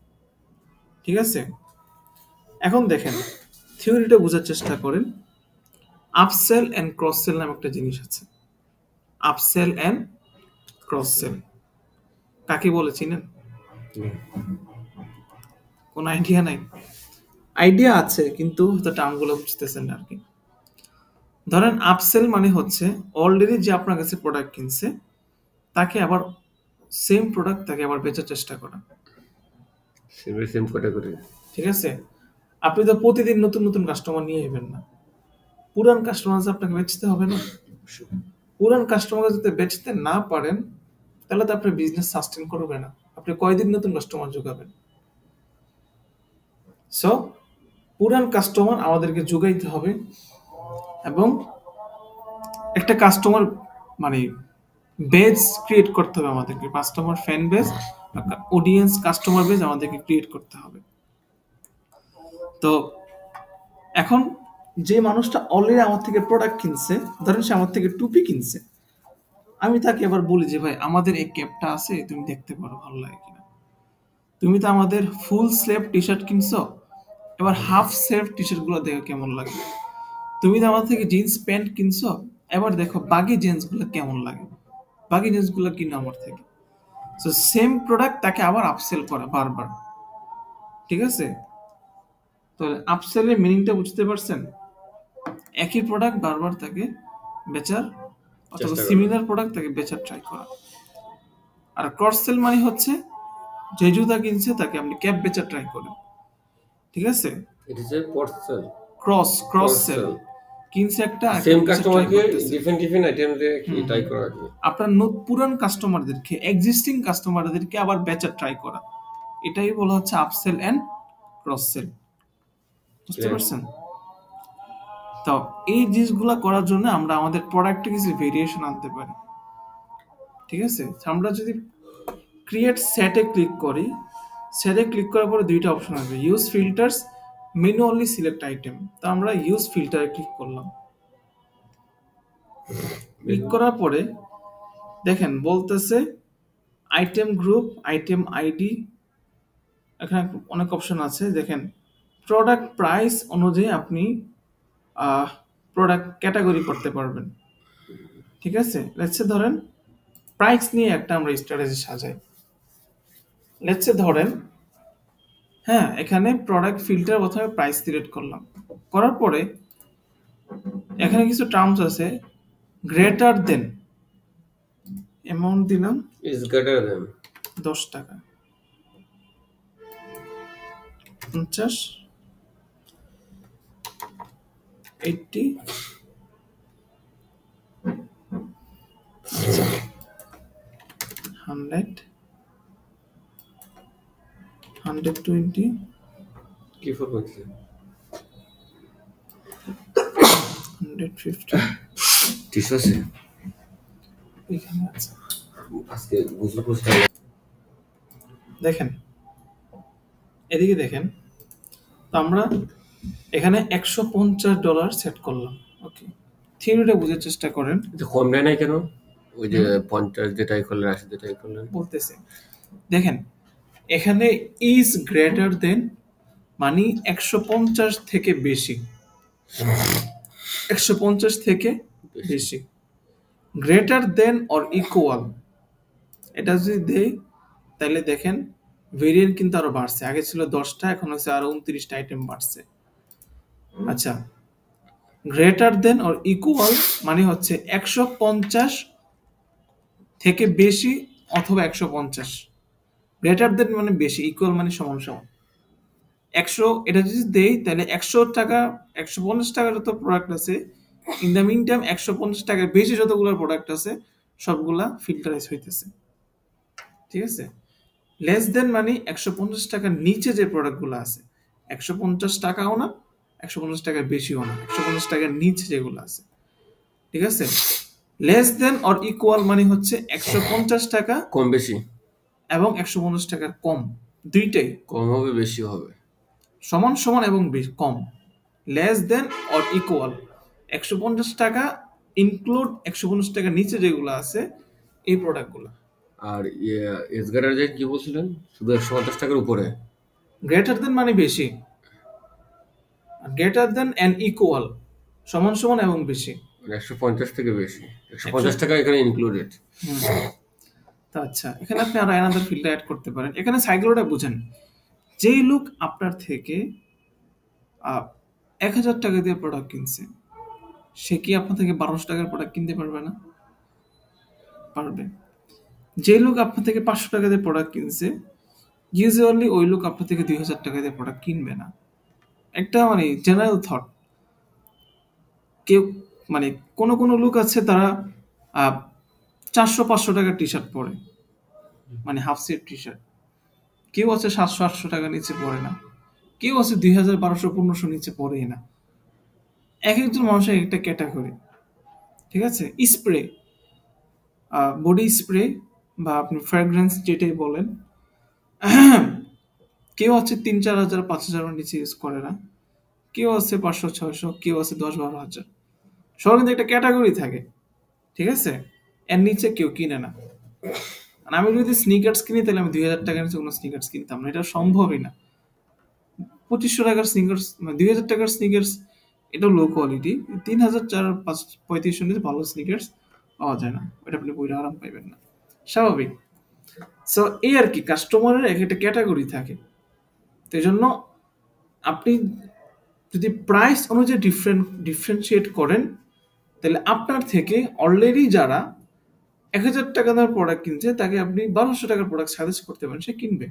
ঠিক আছে। এখন দেখেন থিওরিটা বোঝার চেষ্টা করেন। আপসেল এন্ড ক্রস সেল নামে একটা জিনিস আছে। আপসেল এন্ড ক্রস সেল কাকে বলে চিনেন? কোন আইডিয়া নাই? আইডিয়া আছে কিন্তু হয়তো টার্মগুলো বুঝতেছেন না আর কি। ধরেন আপসেল মানে হচ্ছে অলরেডি যে আপনার কাছে প্রোডাক্ট কিনছে তাকে আবার সেম প্রোডাক্ট তাকে আবার বেচার চেষ্টা করা, সেম ক্যাটাগরি, ঠিক আছে। আপনি তো প্রতিদিন নতুন নতুন কাস্টমার নিয়ে আসবেন না, পুরান কাস্টমার আপনাকে বেচতে হবে না। পুরান কাস্টমার যদি বেচতে না পারেন তাহলে তো আপনার বিজনেস সাস্টেন করবে না। আপনি কয়দিন নতুন কাস্টমার যোগাবেন? সো পুরান কাস্টমার আমাদেরকে যোগাইতে হবে এবং একটা কাস্টমার মানে বেজ ক্রিয়েট করতে হবে আমাদেরকে। Customer fan base, audience, customer base আমাদেরকে ক্রিয়েট করতে হবে। তো এখন যে মানুষটা অলরেডি আমার থেকে প্রোডাক্ট কিনছে, ধরেন সে আমার থেকে টুপি কিনছে, আমি তাকে এবার বলি যে ভাই আমাদের এই ক্যাপটা আছে, তুমি দেখতে পারো ভালো লাগে কিনা। তুমি তো আমাদের ফুল স্লিভ টি শার্ট কিনছো, এবার হাফ স্লিভ টি শার্ট গুলো দেখো কেমন লাগে। তুমি তো আমার থেকে জিন্স প্যান্ট কিনছো, এবার দেখো বাগি জিন্স গুলো কেমন লাগে, বাগি জিন্স গুলো কিনো আমার থেকে। সো সেম প্রোডাক্ট তাকে আবার আপসেল করা বারবার, ঠিক আছে। তো আপসেলের মিনিংটা বুঝতে পারছেন? একই প্রোডাক্ট বারবার তাকে বেচার অথবা সিমিলার প্রোডাক্ট তাকে বেচার ট্রাই করা। আর ক্রস সেল মানে হচ্ছে যে জুতা কিনছে তাকে আপনি ক্যাপ বেচার ট্রাই করেন, ঠিক আছে। এটা যে পড়ছেন ক্রস সেল কিনছে একটা সেম কাস্টমারকে ডিফারেন্ট আইটেম দিয়ে কি ট্রাই করা কি আপনার পুরান কাস্টমারদেরকে, এক্সিস্টিং কাস্টমারদেরকে আবার বেচার ট্রাই করা, এটাই বলা হচ্ছে আপসেল এন্ড ক্রস সেল। বুঝতে পারছেন? তো এই জিনিসগুলো করার জন্য আমরা আমাদের প্রোডাক্টে কিছু ভেরিয়েশন আনতে পারি, ঠিক আছে। আমরা যদি ক্রিয়েট সেটে ক্লিক করি, সেটে ক্লিক করার পরে দুইটা অপশন আসবে, use filters, manually select item. তো আমরা ইউজ ফিল্টারে ক্লিক করলাম। ক্লিক করার পরে দেখেন বলতেছে আইটেম গ্রুপ, আইটেম আইডি, এখানে অনেক অপশন আছে। দেখেন প্রোডাক্ট প্রাইস অনুযায়ী আপনি প্রোডাক্ট ক্যাটাগরি করতে পারবেন, ঠিক আছে। লেটসে ধরেন প্রাইস নিয়ে একটা আমরা স্ট্র্যাটেজি সাজাই। লেটসে ধরেন হ্যাঁ, এখানে প্রোডাক্ট ফিল্টার প্রথমে প্রাইস সিলেক্ট করলাম, করার পরে এখানে কিছু টার্মস আছে, গ্রেটার দেন অ্যামাউন্ট দিলাম ইজ গ্রেটার দেন 10 টাকা, 50, 80, 100, 120 কি ফর বলছে 150 টিস্যু আছে এখানে আছে। আজকে বুঝতে বুঝতে দেখেন এদিকে দেখেন, তো আমরা এখানে $150 সেট করলাম, ওকে। থিওরিটা বুঝার চেষ্টা করেন। যে কম নেয় নাই কেন? ওই যে 50 যেটাই করলেন 80 যেটাই করলেন। বলতেছে দেখেন, এখানে ইজ গ্রেটার দেন মানে 150 থেকে বেশি, 150 থেকে বেশি। বেশি। গ্রেটার দেন অর ইকুয়াল, এটা যদি দেই তাহলে দেখেন ভেরিয়েন্ট কিন্তু আরো বাড়ছে, আগে ছিল 10টা, এখন হচ্ছে আরো 29টা আইটেম বাড়ছে। আচ্ছা, গ্রেটার দেন অর ইকুয়াল মানে হচ্ছে 150 থেকে বেশি অথবা 150। গ্রেটার দেন মানে বেশি, ইকুয়াল মানে সমান সমান। 100 এটা যদি দেই তাহলে 100 টাকা, 150 টাকার যত প্রোডাক্ট আছে, ইন দ্য মিন টাইম 150 টাকার বেশি যতগুলো প্রোডাক্ট আছে সবগুলা ফিল্টারাইজ হইতেছে। ঠিক আছে, লেস দেন মানে 150 টাকার নিচে যে প্রোডাক্টগুলো আছে, 150 টাকাও না, 150 টাকার বেশিও না, 150 টাকার নিচে যেগুলো আছে। ঠিক আছে, লেস দেন অর ইকুয়াল মানে হচ্ছে 150 টাকা কম বেশি। এবং 150 টাকার কম, দুইটাই কম হবে বেশি হবে। সমান সমান এবং কম। লেস দেন অর ইকুয়াল 150 টাকা ইনক্লুড 150 টাকার নিচে যেগুলো আছে এই প্রোডাক্টগুলো। আর এসগারের যে কি বলছিলেন, শুধু 150 টাকার উপরে। গ্রেটার দেন মানে বেশি, গ্রেটার দেন অ্যান্ড ইকুয়াল সমান সমান এবং বেশি। মানে 150 থেকে বেশি, 150 টাকা এখানে ইনক্লুডেড। তা আচ্ছা, এখানে আপনি আরো অ্যানাদার ফিল্টার অ্যাড করতে পারেন। এখানে সাইক্লোটা বুঝেন, যেই লোক আপনার থেকে 1000 টাকা দিয়ে প্রোডাক্ট কিনছে, সে কি আপনার থেকে 1200 টাকার প্রোডাক্ট কিনতে পারবে না? পারবে। যে লোক আপনার থেকে 500 টাকা দিয়ে প্রোডাক্ট কিনছে, ইউজুয়ালি ওই লোক আপনার থেকে 2000 টাকা দিয়ে প্রোডাক্ট কিনবে না। একটা মানে জেনারেল থট। কেউ মানে কোনো কোনো লোক আছে তারা 400-500 টাকার টি শার্ট পরে, মানে হাফ সেট টি শার্ট। কেউ আছে 700-800 টাকা নিচে পরে না, কেউ আছে 2000-1200-1500 নিচে পরেই না। এক একজন মানুষের একটা ক্যাটাগরি। ঠিক আছে, স্প্রে, বডি স্প্রে বা আপনি ফ্র্যাগ্রেন্স যেটাই বলেন, কেউ আছে 3-4 হাজার 5 হাজার নিচে ইউজ করে না, কেউ আছে 500-600, কেউ আছে 10-12 হাজার। সবার কিন্তু একটা ক্যাটাগরি থাকে। ঠিক আছে, এর নিচে কেউ কিনে না। আর আমি যদি স্নিকার্স কিনি তাহলে আমি 2000 টাকার নিচে কোনো স্নিকার্স কিনতাম না, এটা সম্ভবই না। 2500 টাকার স্নিকার্স, 2000 টাকার স্নিকার্স এটা লো কোয়ালিটি। 3000-3500 নিচে ভালো স্নিকার্স পাওয়া যায় না, ওটা আপনি পরে আরাম পাইবেন না, স্বাভাবিক। সো এই আর কি, কাস্টমারের এক একটা ক্যাটাগরি থাকে। তো এই জন্য আপনি যদি প্রাইস অনুযায়ী ডিফারেন্সিয়েট করেন, তাহলে আপনার থেকে অলরেডি যারা 1000 টাকা দামের প্রোডাক্ট কিনছে তাকে আপনি 1200 টাকার প্রোডাক্ট সাজেস্ট করতে পারেন, সে কিনবে।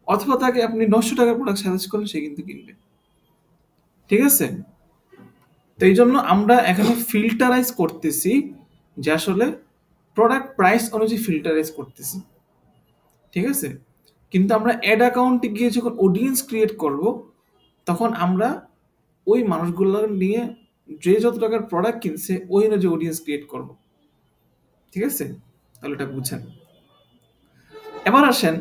অথবা তাকে আপনি 900 টাকার প্রোডাক্ট সাজেস্ট করলে সে কিন্তু কিনবে। ঠিক আছে, তো এই জন্য আমরা এখানে ফিল্টারাইজ করতেছি, যে আসলে প্রোডাক্ট প্রাইস অনুযায়ী ফিল্টারাইজ করতেছি। ঠিক আছে, কিন্তু আমরা অ্যাড অ্যাকাউন্টে গিয়ে যখন অডিয়েন্স ক্রিয়েট করব, তখন আমরা ওই মানুষগুলো নিয়ে যে যত টাকার প্রোডাক্ট কিনছে ওই অনুযায়ী অডিয়েন্স ক্রিয়েট করব। ঠিক আছে, তাহলে এটা বুঝেন। এবার আসেন,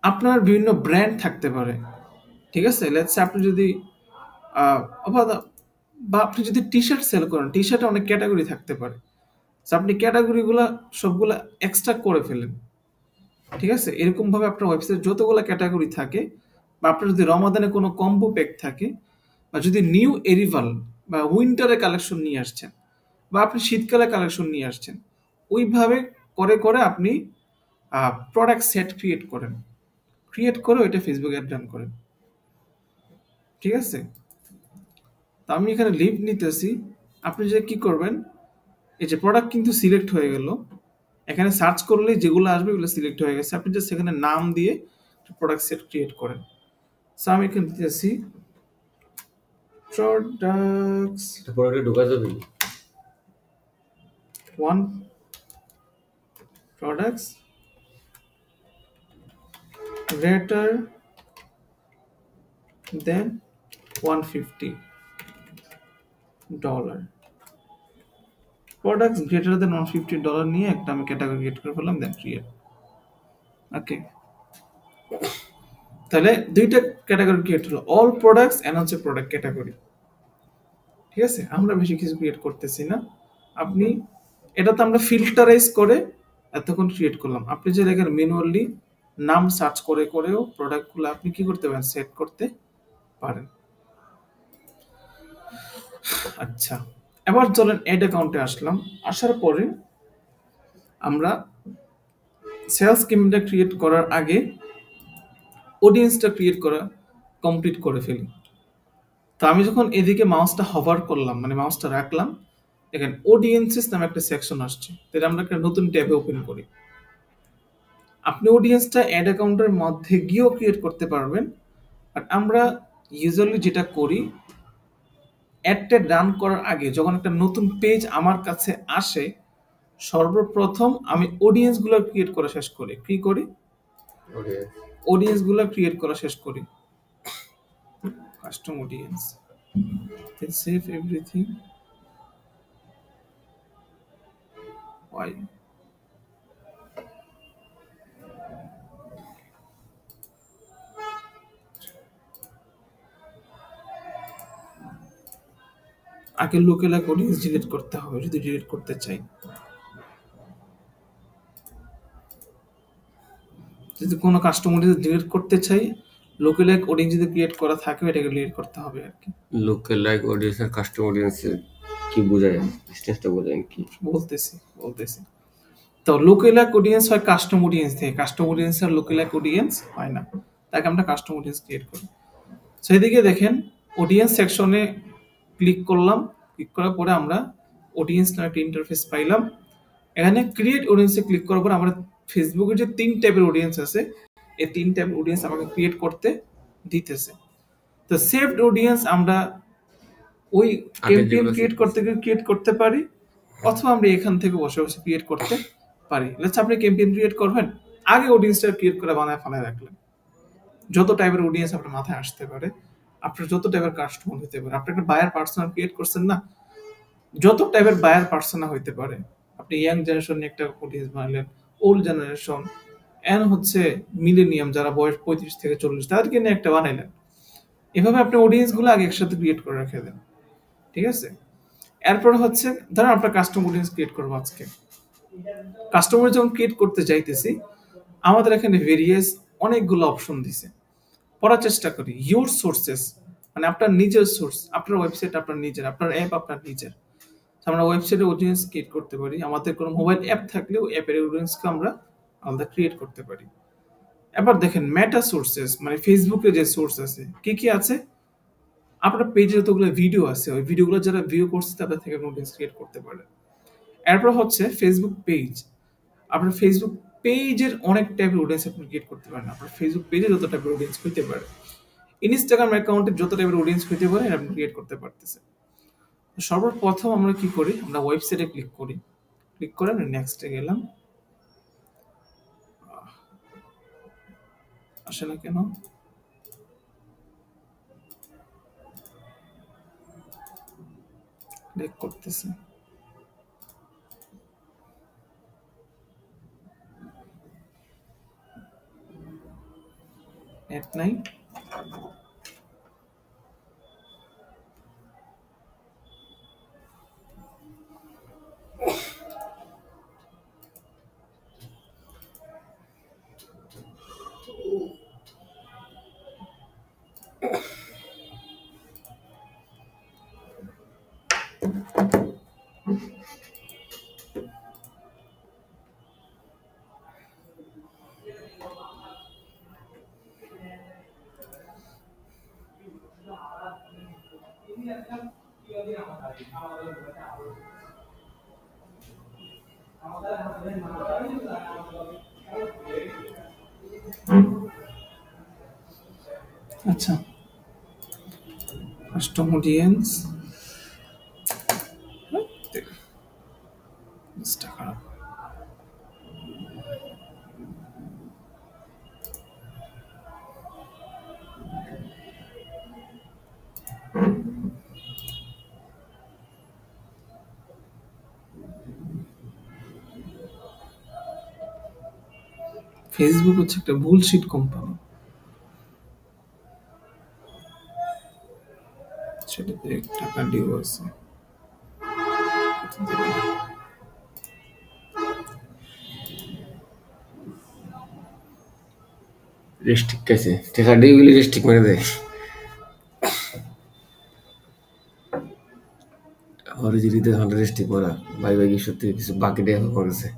আপনার বিভিন্ন ব্র্যান্ড থাকতে পারে। ঠিক আছে, লেটস সে আপনি যদি বা আপনি যদি টি শার্ট সেল করেন, টি শার্টে অনেক ক্যাটাগরি থাকতে পারে। আপনি ক্যাটাগরিগুলো সবগুলো এক্সট্রা করে ফেলেন। ঠিক আছে, এরকম ভাবে আপনার ওয়েবসাইট যতগুলো ক্যাটাগরি থাকে, বা আপনার যদি রমাদানে কোনো কম্বো প্যাক থাকে, বা যদি নিউ এরিভাল বা উইন্টারের কালেকশন নিয়ে আসছেন, বা আপনি শীতকালে কালেকশন নিয়ে আসছেন, ওইভাবে করে করে আপনি প্রোডাক্ট সেট ক্রিয়েট করেন, ক্রিয়েট করে ওইটা ফেসবুকে অ্যাড রান করেন। ঠিক আছে, তো আমি এখানে লিভ নিতেছি। আপনি যে কি করবেন, এই যে প্রোডাক্ট কিন্তু সিলেক্ট হয়ে গেল, এখানে সার্চ করলেই যেগুলো আসবে ওগুলো সিলেক্ট হয়ে গেছে। আপনি জাস্ট সেখানে নাম দিয়ে প্রোডাক্ট সেট ক্রিয়েট করেন। সো আমি এখানে দিতেছি প্রোডাক্টস এটা প্রোডাক্টে ঢোকা যাবে না। 1 products greater than $150, products greater than $150 নিয়ে একটা আমি ক্যাটাগরি ক্রিয়েট করে ফেললাম, দেন ক্রিয়েট। ওকে, তাহলে দুইটা ক্যাটাগরি ক্রিয়েট হলো, অল প্রোডাক্টস এন্ড হচ্ছে প্রোডাক্ট ক্যাটাগরি। ঠিক আছে, আমরা বেশি কিছু ক্রিয়েট করতেছি না। আপনি এটা তো আমরা ফিল্টারাইজ করে এতক্ষণ ক্রিয়েট করলাম। আপনি যে দেখেন ম্যানুয়ালি নাম সার্চ করে করেও প্রোডাক্টগুলো আপনি কি করতে পারেন, সেট করতে পারেন। আচ্ছা, এবার চলেন অ্যাড অ্যাকাউন্টে আসলাম। আসার পরে আমরা সেলস স্কিমটা ক্রিয়েট করার আগে অডিয়েন্সটা ক্রিয়েট করা কমপ্লিট করে ফেলি। তো আমি যখন এদিকে মাউসটা হভার করলাম, মানে মাউসটা রাখলাম, দেখেন অডিয়েন্সেস নামে একটা সেকশন আসছে। তাহলে আমরা একটা নতুন ট্যাবে ওপেন করি। আপনি অডিয়েন্সটা অ্যাড অ্যাকাউন্টের মধ্যে গিয়েও ক্রিয়েট করতে পারবেন। বাট আমরা ইউজুয়ালি যেটা করি, অ্যাডটা রান করার আগে যখন একটা নতুন পেজ আমার কাছে আসে, সর্বপ্রথম আমি অডিয়েন্সগুলো ক্রিয়েট করা শেষ করি। কি করি? অডিয়েন্স। অডিয়েন্সগুলো ক্রিয়েট করা শেষ করি। Custom audience, save everything. Why? আগে লোকেলা অডিয়েন্স ডিলিট করতে হবে যদি ডিলিট করতে চাই। যদি কোনো কাস্টম অডিয়েন্স ডিলিট করতে চাই, লোকেলা অডিয়েন্স যদি ক্রিয়েট করা থাকে এটাকে ডিলিট করতে হবে আর কি। লোকাল লাইক অডিয়েন্স আর কাস্টম অডিয়েন্সের কি বোঝায়, ডিসটেন্সটা বোঝায় কি? বলতেছি তো লোকেলাক অডিয়েন্স হয় কাস্টম অডিয়েন্স থেকে, কাস্টম অডিয়েন্স আর লোকেলাক অডিয়েন্স হয় না, তাকে আমরা কাস্টম অডিয়েন্স ক্রিয়েট করি। সেদিকে দেখেন অডিয়েন্স সেকশনে ক্লিক করলাম, ক্লিক করার পরে আমরা অডিয়েন্স নামে একটা ইন্টারফেস পাইলাম। এখানে ক্রিয়েট অডিয়েন্সে ক্লিক করার পর আমরা ফেসবুকের যে 3 টাইপের অডিয়েন্স আছে, এই 3 টাইপের অডিয়েন্স আমাকে ক্রিয়েট করতে দিতেছে। তো সেভড অডিয়েন্স আমরা ওই ক্যাম্পেইন ক্রিয়েট করতে পারি, অথবা আমরা এখান থেকে বসে বসে ক্রিয়েট করতে পারি। লেটস আপনি ক্যাম্পেইন ক্রিয়েট করবেন, আগে অডিয়েন্সটা ক্রিয়েট করে বানায় ফালায় রাখলেন। যত টাইপের অডিয়েন্স আপনার মাথায় আসতে পারে, আপনার যত টাইপের কাস্টমার হতে পারে, আপনি একটা বায়ার পার্সোনা ক্রিয়েট করছেন না, যত টাইপের বায়ার পার্সোনা হইতে পারে। আপনি ইয়াং জেনারেশন নিয়ে একটা অডিয়েন্স বানালেন, ওল্ড জেনারেশন, এন হচ্ছে মিলেনিয়াম যারা বয়স 35 থেকে 40, তাদেরকে নিয়ে একটা বানাইলেন। এভাবে আপনি অডিয়েন্সগুলো আগে একসাথে ক্রিয়েট করে রেখে দেন, ঠিক আছে? এরপর হচ্ছে ধরেন আপনার কাস্টম অডিয়েন্স ক্রিয়েট করবো আজকে। কাস্টমার যখন ক্রিয়েট করতে চাইতেছি, আমাদের এখানে ভেরিয়াস অনেকগুলো অপশন দিছে। পড়ার চেষ্টা করি। ইউর সোর্সেস মানে আপনার নিজের সোর্স, আপনার ওয়েবসাইট আপনার নিজের, আপনার অ্যাপ আপনার নিজের। আমরা ওয়েবসাইটে অডিয়েন্স ক্রিয়েট করতে পারি, আমাদের কোনো মোবাইল অ্যাপ থাকলেও অ্যাপের অডিয়েন্সকে আমরা আলাদা ক্রিয়েট করতে পারি। এবার দেখেন মেটা সোর্সেস মানে ফেসবুকে যে সোর্স আছে, কি কি আছে? আপনার পেজে যতগুলো ভিডিও আছে, ওই ভিডিওগুলো যারা ভিউ করছে তাদের থেকে অডিয়েন্স ক্রিয়েট করতে পারে। এরপর হচ্ছে ফেসবুক পেজ, আপনার ফেসবুক পেজের অনেক টাইপের অডিয়েন্স আপনি ক্রিয়েট করতে পারেন। আপনার ফেসবুক পেজে যত টাইপের অডিয়েন্স হইতে পারে, ইনস্টাগ্রাম অ্যাকাউন্টে যত টাইপের অডিয়েন্স হইতে পারে আপনি ক্রিয়েট করতে পারতেছেন। সর্বপ্রথম আমরা কি করি, আমরা ওয়েবসাইটে ক্লিক করি, ক্লিক করে আমরা নেক্সটে গেলাম। আসে না কেন? ক্লিক করতেছি, নেট নাই। আচ্ছা, কাস্টম অডিয়েন্স খারাপ। ফেসবুক হচ্ছে একটা বুলশিট কোম্পানি, সেটা টাকা ডিউ আছে। রেস্ট্রিক্ট আছে, টাকা দিয়ে গেলে রেস্ট্রিক্ট মেরে দেয়। অরিজিনিতে রেস্ট্রিক্ট মারা ভাই ভাই কি সত্যি কিছু বাকি দেওয়া করেছে।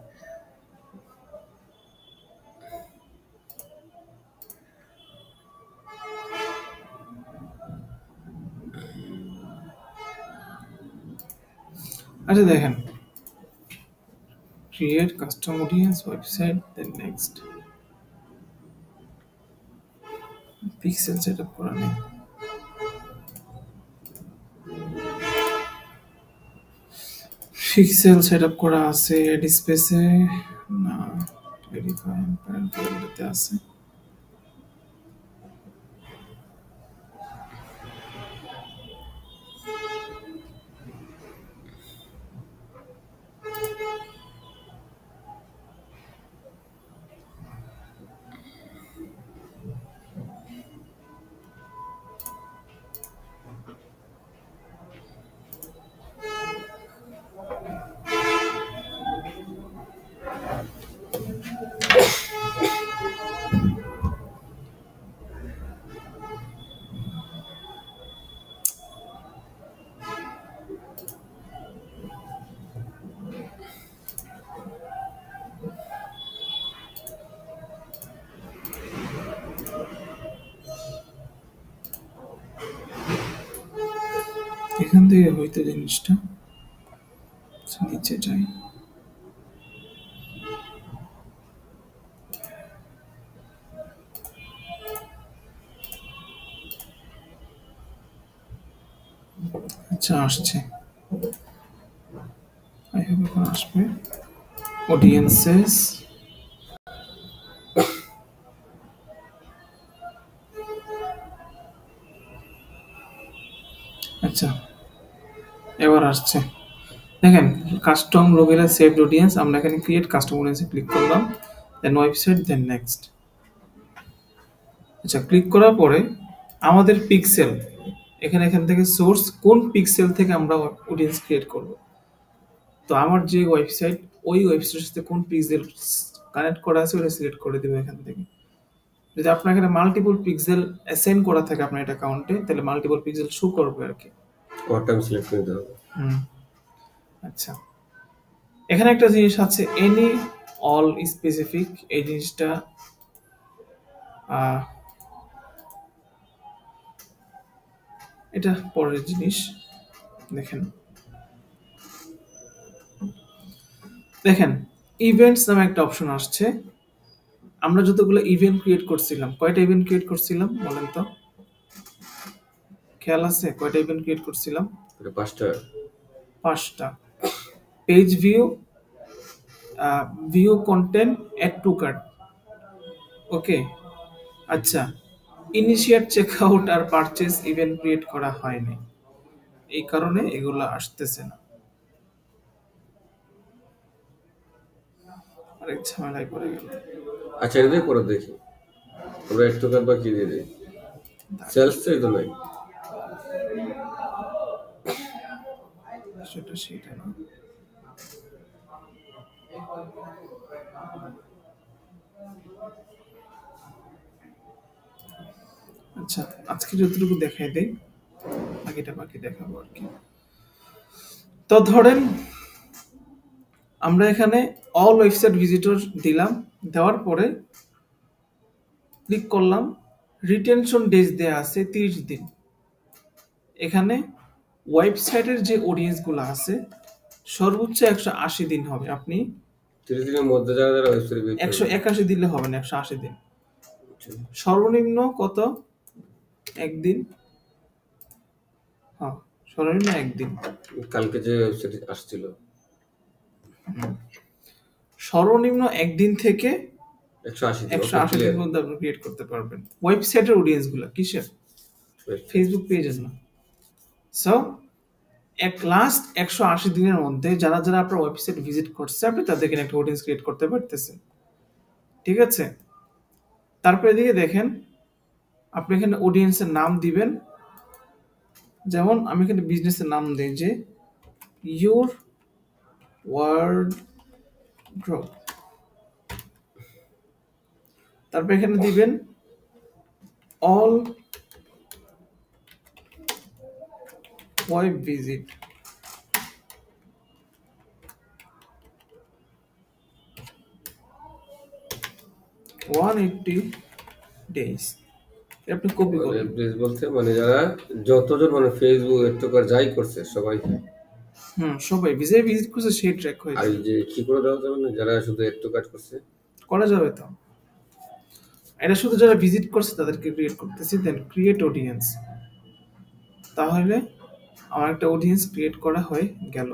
আচ্ছা দেখেন, create custom audience website, then next pixel setup করা নেই। পিক্সেল সেটআপ করা আছে এড স্পেসে, না ভেরিফাই প্যারেন্ট ফোল্ডারতে আছে। এখান থেকে হয়তো জিনিসটা নিচে যাই। আচ্ছা আসছে, এখন আসবে অডিয়েন্সেস। আচ্ছা এবার আসছে, দেখেন কাস্টম লোগেরা সেভড অডিয়েন্স। আমরা এখানে ক্রিয়েট কাস্টম অডিয়েন্সে ক্লিক করলাম, দেন ওয়েবসাইট, দেন নেক্সট। আচ্ছা ক্লিক করার পরে আমাদের পিক্সেল এখান থেকে সোর্স কোন পিক্সেল থেকে আমরা অডিয়েন্স ক্রিয়েট করব। তো আমার যে ওয়েবসাইট, ওই ওয়েবসাইটের সাথে কোন পিক্সেল কানেক্ট করা আছে ওটা সিলেক্ট করে দেবো এখান থেকে। যদি আপনার এখানে মাল্টিপল পিক্সেল অ্যাসাইন করা থাকে আপনার এটা অ্যাকাউন্টে, তাহলে মাল্টিপল পিক্সেল শো করবে আর কি। ওয়াটাম সিলেক্ট করে দিতে হবে। আচ্ছা এখানে একটা জিনিস আছে এনি অল স্পেসিফিক, এই জিনিসটা এটা পরের জিনিস। দেখেন দেখেন ইভেন্টস নামে একটা অপশন আসছে। আমরা যতগুলো ইভেন্ট ক্রিয়েট করছিলাম, কয়টা ইভেন্ট ক্রিয়েট করছিলাম বলেন তো, খেয়াল আছে কয়টা ইভেন্ট ক্রিয়েট করছিলাম? 5টা। 5টা। Page view, view content, add to cart. Okay আচ্ছা, ইনিশিয়েট চেকআউট আর পারচেজ ইভেন্ট ক্রিয়েট করা হয়নি, এই কারণে এগুলো আসতেছে না। আরেক ঝামেলায় পড়ে গেল। আচ্ছা এটা দিয়ে পরে দেখি আমরা একটু কাট বা কি দিয়ে দিই, সেলস তো নাই। সেটা না, আচ্ছা আজকে যতটুকু দেখাই দেই, বাকি দেখাবো আর কি। তো ধরেন আমরা এখানে অল ওয়েবসাইট ভিজিটর দিলাম, দেওয়ার পরে ক্লিক করলাম, রিটেনশন ডেজ দেয়া আছে 30 দিন। এখানে ওয়েবসাইটের যে অডিয়েন্সগুলো আছে সর্বোচ্চ 180 দিন হবে। আপনি 30 দিনের মধ্যে যারা যারা ওয়েবসাইট ভিজিট 181 দিলে হবে না, 180 দিন। সর্বনিম্ন কত? একদিন। হ্যাঁ সর্বনিম্ন একদিন। কালকে যে ওয়েবসাইট আসছিল সর্বনিম্ন একদিন থেকে 180 দিন 180 দিন মধ্যে আপনি ক্রিয়েট করতে পারবেন ওয়েবসাইটের অডিয়েন্সগুলো। কিসের? ফেসবুক পেজের না। সো লাস্ট 180 দিনের মধ্যে যারা যারা আপনার ওয়েবসাইট ভিজিট করছে আপনি তাদেরকে একটা অডিয়েন্স ক্রিয়েট করতে পারতেছেন, ঠিক আছে? তারপরে দিকে দেখেন আপনি এখানে অডিয়েন্সের নাম দিবেন, যেমন আমি এখানে বিজনেসের নাম দিই যে ইউর ওয়ার্ড্রোব, তারপর এখানে দিবেন অল ওয়েব ভিজিট, 180 days। আপনি কপি মানে করবেন। প্লিজ বলতে মানে যারা যতজন মানে ফেসবুক এটুকার যাই করছে সবাই, সবাই ভিজিট ভিজিট করছে সেই ট্র্যাক হয়ে আর এই যাবে। যে কি করে দেওয়া যাবে না যারা শুধু একটু কাজ করছে? করা যাবে তো। এটা শুধু যারা ভিজিট করছে তাদেরকে ক্রিয়েট করতেছি, দেন ক্রিয়েট অডিয়েন্স। তাহলে আমার একটা অডিয়েন্স ক্রিয়েট করা হয়ে গেল।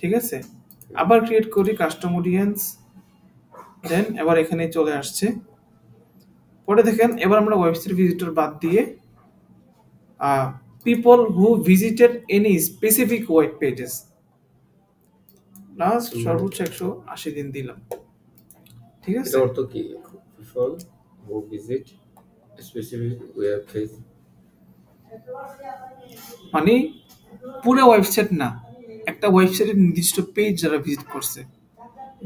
ঠিক আছে, আবার ক্রিয়েট করি কাস্টম অডিয়েন্স, দেন এবার এখানে চলে আসছে। পরে দেখেন এবার আমরা ওয়েবসাইট ভিজিটর বাদ দিয়ে people who visited any specific web pages last সর্বোচ্চ 180 দিন দিলাম। ঠিক এটা আছে, অর্থ কি? People who visit specific web page, মানে পুরো ওয়েবসাইট না, একটা ওয়েবসাইটের নির্দিষ্ট পেজ যারা ভিজিট করছে,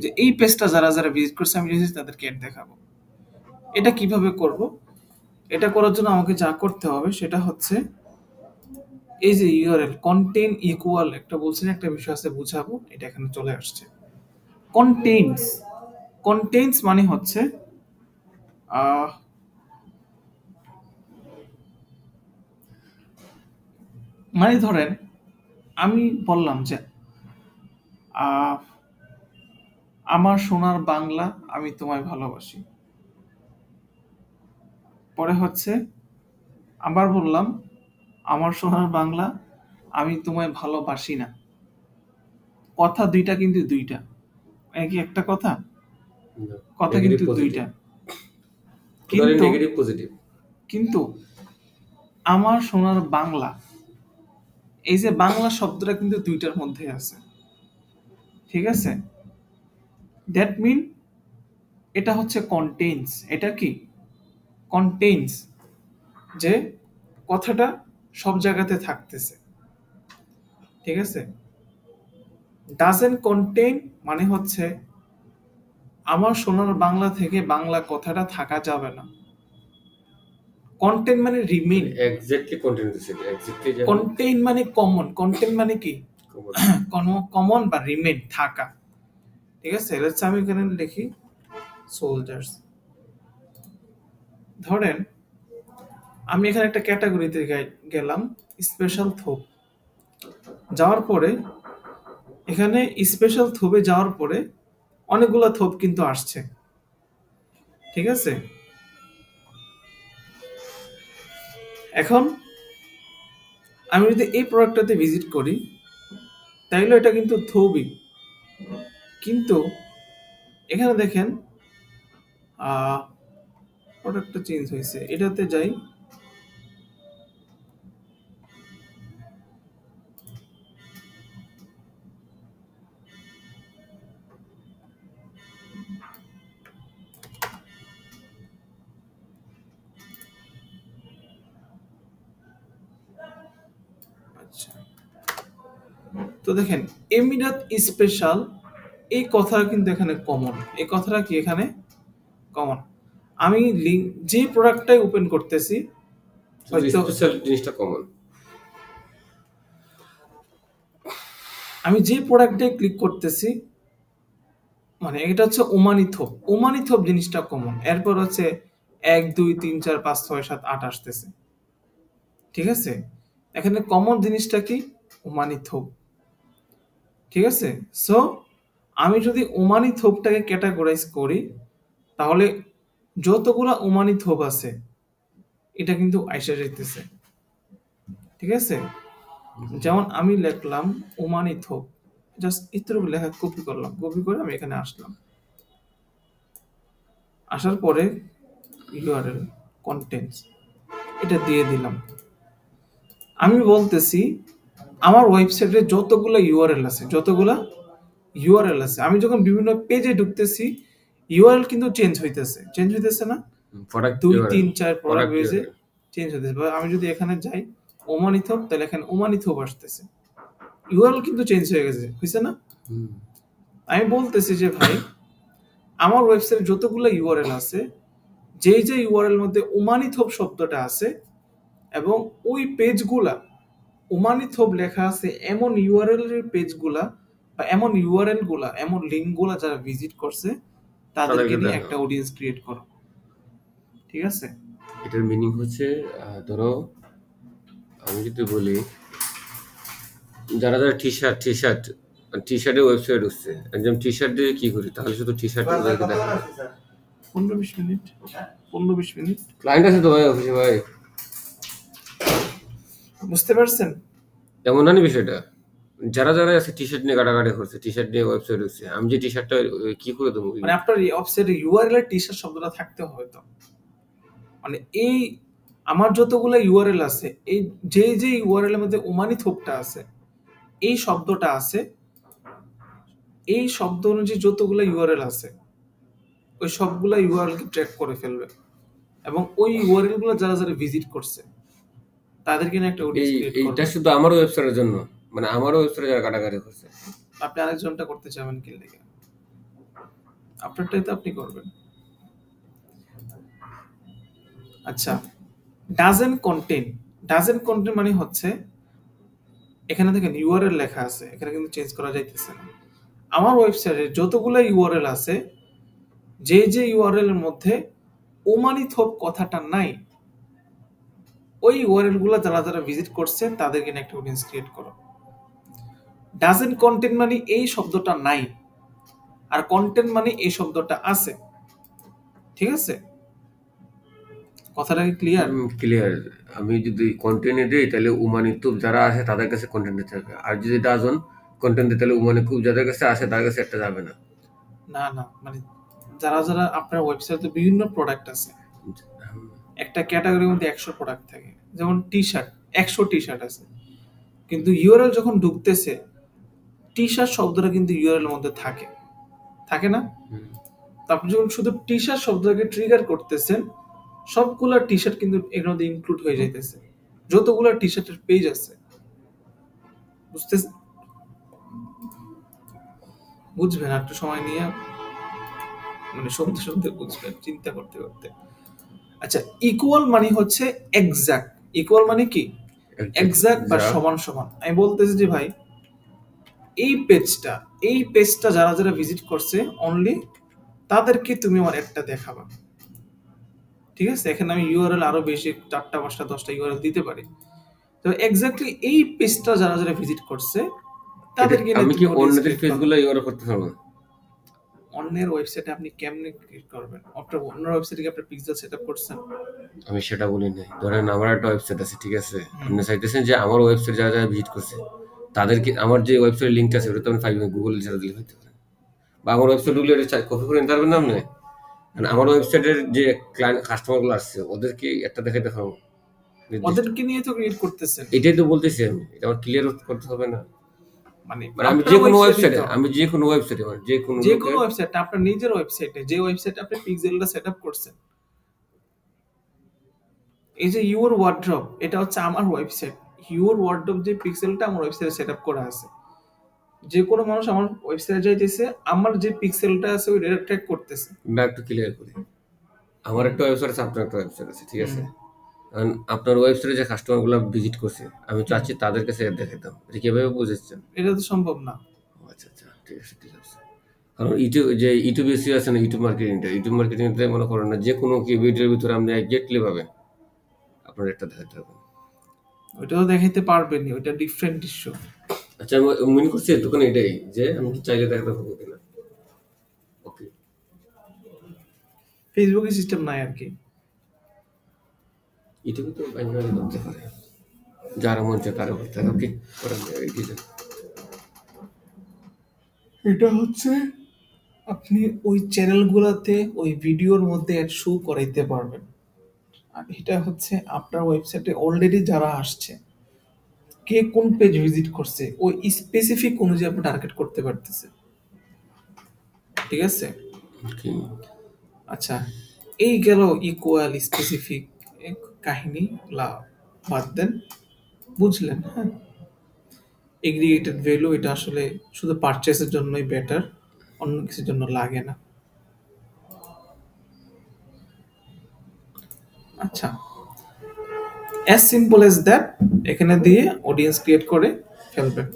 যে এই পেজটা যারা যারা ভিজিট করছে আমি যদি তাদেরকে অ্যাড দেখাবো। এটা কিভাবে করব? এটা করার জন্য আমাকে যা করতে হবে সেটা হচ্ছে এই যে ইউআরএল কন্টেন্ট ইকুয়াল একটা বলছেন, একটা বিষয় আছে বুঝাবো, এটা এখানে চলে আসছে। কন্টেন্টস, কন্টেন্টস মানে হচ্ছে আহ, মানে ধরেন আমি বললাম যে আহ, আমার সোনার বাংলা আমি তোমায় ভালোবাসি। পরে হচ্ছে আবার বললাম আমার সোনার বাংলা আমি তোমায় ভালোবাসি না। কথা দুইটা কিন্তু দুইটা, কি একটা কথা? কথা নেগেটিভ কিন্তু পজিটিভ, দুইটা। ধরেন কিন্তু নেগেটিভ পজিটিভ। কিন্তু আমার সোনার বাংলা, এই যে বাংলা শব্দটা কিন্তু দুইটার মধ্যে আছে। ঠিক আছে, দ্যাট মিন এটা হচ্ছে কন্টেন্স। এটা কি কন্টেন্স? যে কথাটা সব জায়গাতে থাকতেছে। ঠিক আছে, ডাজেন্ট কন্টেইন মানে হচ্ছে আমার সোনার বাংলা থেকে বাংলা কথাটা থাকা যাবে না। কন্টেন্ট মানে রিমেইন, এক্স্যাক্টলি কন্টেন্ট দিচ্ছে, এক্স্যাক্টলি যেমন কন্টেইন মানে কমন, কন্টেন্ট মানে কি কমন বা রিমেইন থাকা। ঠিক আছে, লেটস আমি এখানে লিখি সোলজার্স। ধরেন আমি এখানে একটা ক্যাটাগরিতে গেলাম স্পেশাল থোপ, যাওয়ার পরে এখানে স্পেশাল থোপে যাওয়ার পরে অনেকগুলো থোপ কিন্তু আসছে। ঠিক আছে, এখন আমি যদি এই প্রোডাক্টটাতে ভিজিট করি তাইলে এটা কিন্তু থোবই, কিন্তু এখানে দেখেন প্রোডাক্টটা চেঞ্জ হয়েছে, এটাতে যাই। আচ্ছা, তো দেখেন এমিরাত স্পেশাল এই কথাটা কিন্তু এখানে কমন, এই কথাটা কি এখানে কমন। আমি লিঙ্ক যে প্রোডাক্টটাই ওপেন করতেছি হয়তো স্পেশাল জিনিসটা কমন। আমি যে প্রোডাক্টে ক্লিক করতেছি মানে এটা হচ্ছে ওমানি থোপ, ওমানি থোপ জিনিসটা কমন। এরপর হচ্ছে 1 2 3 4 5 6 7 8 আসতেছে। ঠিক আছে, এখানে কমন জিনিসটা কি ওমানি থোপ। ঠিক আছে, সো আমি যদি ওমানি থোপটাকে ক্যাটাগরাইজ করি তাহলে যতগুলা ওমানি থোপ আছে এটা কিন্তু আইসা যাইতেছে। ঠিক আছে, যেমন আমি লিখলাম ওমানি থোপ, জাস্ট এতটুকু লেখা কপি করলাম, কপি করে আমি এখানে আসলাম। আসার পরে ইউআরএল কন্টেন্টস এটা দিয়ে দিলাম। আমি বলতেছি আমার ওয়েবসাইটে যতগুলো ইউআরএল আছে, যতগুলা ইউআরএল আছে, আমি যখন বিভিন্ন পেজে ঢুকতেছি ইউআরএল কিন্তু চেঞ্জ হইতেছে না? প্রোডাক্ট 2 3 4 প্রোডাক্ট প্রোডাক্ট পেজে চেঞ্জ হইতেছে। বা আমি যদি এখানে যাই ওমানিথব, তাহলে এখানে ওমানিথব আসতেছে, ইউআরএল কিন্তু চেঞ্জ হয়ে গেছে, হয়েছে না? আমি বলতেছি যে ভাই আমার ওয়েবসাইটে যতগুলো ইউআরএল আছে, যেই যে ইউআরএল মধ্যে ওমানিথব শব্দটা আছে এবং ওই পেজগুলা ওমানিথব লেখা আছে এমন ইউআরএল এর পেজগুলা বা এমন ইউআরএল গুলা, এমন লিঙ্ক গুলা যারা ভিজিট করছে তাদেরকে নিয়ে একটা অডিয়েন্স ক্রিয়েট করো। ঠিক আছে, এটার মিনিং হচ্ছে ধরো আমি যদি বলি যারা যারা টি শার্টের ওয়েবসাইট হচ্ছে, একদম টি শার্ট দিয়ে কি করি, তাহলে শুধু T shirt 15-20 minute, 15-20 minute. Client আছে তো ভাই অফিসে ভাই, বুঝতে পারছেন এমন না বিষয়টা। যারা যারা আছে টি শার্ট নিয়ে কাটাকাটি করছে, টি শার্ট নিয়ে ওয়েবসাইট হচ্ছে, আমি যে টি শার্টটা কি করে দেবো, মানে আপনার এই ওয়েবসাইটে ইউআরএল এর টি শার্ট শব্দটা থাকতে হবে তো, মানে এই আমার যতগুলো ইউআরএল আছে, এই যে যে ইউআরএল এর মধ্যে ওমানি থোপটা আছে, এই শব্দটা আছে, এই শব্দ অনুযায়ী যতগুলো ইউআরএল আছে ওই সবগুলা ইউআরএল কে ট্র্যাক করে ফেলবে এবং ওই ইউআরএল গুলো যারা যারা ভিজিট করছে তাদেরকে নিয়ে একটা অডিয়েন্স ক্রিয়েট করবে। এটা শুধু আমার ওয়েবসাইটের জন্য, মানে আমার ওয়েবসাইটে যারা কাটাকাটি করছে। আপনি আরেকজনটা করতে চাবেন কি লেগে? আপনারটাই তো আপনি করবেন। আচ্ছা, ডাজেন্ট কন্টেন্ট মানে হচ্ছে এখানে দেখেন ইউআরএল লেখা আছে, এখানে কিন্তু চেঞ্জ করা যাইতেছে না। আমার ওয়েবসাইটে যতগুলো ইউআরএল আছে, যে যে ইউআরএল এর মধ্যে ওমানিথব কথাটা নাই, ওই ইউআরএল গুলো যারা যারা ভিজিট করছে তাদেরকে নিয়ে একটা অডিয়েন্স ক্রিয়েট করো। ডাজেন্ট কন্টেন্ট মানে এই শব্দটা নাই, আর কন্টেন্ট মানে এই শব্দটা আছে। ঠিক আছে, কথাটা কি ক্লিয়ার? ক্লিয়ার। আমি যদি কন্টেন্ট দিই তাহলে উমানিতুব যারা আছে তাদের কাছে কন্টেন্ট দিতে হবে, আর যদি ডাজন কন্টেন্ট দিই তাহলে উমানিকুব যাদের কাছে আছে তাদের কাছে একটা যাবে না। না না, মানে যারা যারা আপনার ওয়েবসাইটে বিভিন্ন প্রোডাক্ট আছে, একটা ক্যাটাগরির মধ্যে 100 প্রোডাক্ট থাকে, যেমন টি শার্ট, 100 টি শার্ট আছে, কিন্তু ইউআরএল যখন ঢুকতেছে টি শার্ট শব্দটা কিন্তু ইউআরএল এর মধ্যে থাকে, থাকে না? তো আপনি যখন শুধু টি শার্ট শব্দটাকে ট্রিগার করতেছেন, সবগুলা টি শার্ট কিন্তু এর মধ্যে ইনক্লুড হয়ে যাইতেছে, যতগুলা টি শার্টের পেজ আছে। বুঝতেছেন? বুঝবেন একটু সময় নিয়ে, মানে শুনতে শুনতে বুঝবেন, চিন্তা করতে করতে। আচ্ছা, ইকুয়াল মানে হচ্ছে এক্সাক্ট। ইকুয়াল মানে কি? এক্সাক্ট বা সমান সমান। আমি বলতেছি যে ভাই এই পেজটা যারা যারা ভিজিট করছে অনলি তাদেরকে তুমি আমার একটা দেখাবা। ঠিক আছে, এখানে আমি ইউআরএল আরো বেশি 4টা 5টা 10টা ইউআরএল দিতে পারি। তো এক্স্যাক্টলি এই পেজটা যারা যারা ভিজিট করছে তাদেরকে আমি কি অন্যদের পেজগুলো ইউআরএল করতে পারবো? অন্যের ওয়েবসাইটে আপনি কেমনে ক্লিক করবেন? আপনার অন্য ওয়েবসাইটে কি আপনি পিক্সেল সেটআপ করছেন? আমি সেটা বলি নাই। ধরেন আমার একটা ওয়েবসাইট আছে, ঠিক আছে, আপনি চাইতেছেন যে আমার ওয়েবসাইট যারা যারা ভিজিট করছে তাদেরকে আমার যে ওয়েবসাইটের লিঙ্কটা আছে ওটা তো আপনি পাইবেন গুগলে, যারা দিলে হইতে পারে, বা আমার ওয়েবসাইট গুলো এটা কপি করে নিতে পারবেন না আপনি। আমার ওয়েবসাইটের যে ক্লায়েন্ট কাস্টমারগুলো আসছে ওদেরকে একটা দেখে দেখাবো, ওদেরকে নিয়ে তো ক্রিয়েট করতেছেন। এটাই তো বলতেছি আমি, এটা আমার ক্লিয়ার করতে হবে না? মানে আমি যে কোনো ওয়েবসাইটে, মানে যে কোনো ওয়েবসাইট, আপনার নিজের ওয়েবসাইটে যে ওয়েবসাইটে আপনি পিক্সেলটা সেটআপ করছেন, এই যে ইউর ওয়ার্ড্রপ, এটা হচ্ছে আমার ওয়েবসাইট। ইউর ওয়ার্ড্রপ যে পিক্সেলটা আমার ওয়েবসাইটে সেটআপ করা আছে, যে কোনো মানুষ আমার ওয়েবসাইটে যাইতেছে আমার যে পিক্সেলটা আছে ওই ডেটা ট্র্যাক করতেছে। ব্যাক টু ক্লিয়ার করি, আমার একটা ওয়েবসাইট আছে, আপনার একটা ওয়েবসাইট আছে, ঠিক আছে, আপনার ওয়েবসাইটে যে কাস্টমারগুলো ভিজিট করছে আমি চাচ্ছি তাদের কাছে দেখাতাম, এটা কিভাবে বুঝেছেন? এটা তো সম্ভব না। আচ্ছা আচ্ছা, ঠিক আছে ঠিক আছে। কারণ ইউটিউব এসিও আছে না, ইউটিউব মার্কেটিংতে মনে করেন না যে কোনো কি ভিডিওর ভিতরে আপনি এক্স্যাক্টলি ভাবে আপনার একটা দেখাতে হবে, ওইটাও দেখাইতে পারবেন, ওইটা ডিফারেন্ট ইস্যু। আচ্ছা, আমি মনে করছি এতক্ষণ এটাই যে আমি চাইলে দেখাতে পারবো কিনা। ওকে, ফেসবুকে সিস্টেম নাই আর কি, ইউটিউবে তো বাইরে করতে পারে, যারা মন চায় তারা করতে হবে। ওকে, করেন কি এটা হচ্ছে আপনি ওই চ্যানেলগুলোতে ওই ভিডিওর মধ্যে অ্যাড শো করাইতে পারবেন। আর এটা হচ্ছে আপনার ওয়েবসাইটে অলরেডি যারা আসছে, কে কোন পেজ ভিজিট করছে ওই স্পেসিফিক অনুযায়ী আপনি টার্গেট করতে পারতেছে। ঠিক আছে, আচ্ছা, এই গেল ইকুয়াল স্পেসিফিক কাহিনী, বাদ দেন। বুঝলেন? হ্যাঁ, এগ্রিগেটেড ভ্যালু এটা আসলে শুধু পারচেসের জন্যই বেটার, অন্য কিছুর জন্য লাগে না। আচ্ছা, অ্যাজ সিম্পল অ্যাজ দ্যাট, এখানে দিয়ে অডিয়েন্স ক্রিয়েট করে ফেলবেন।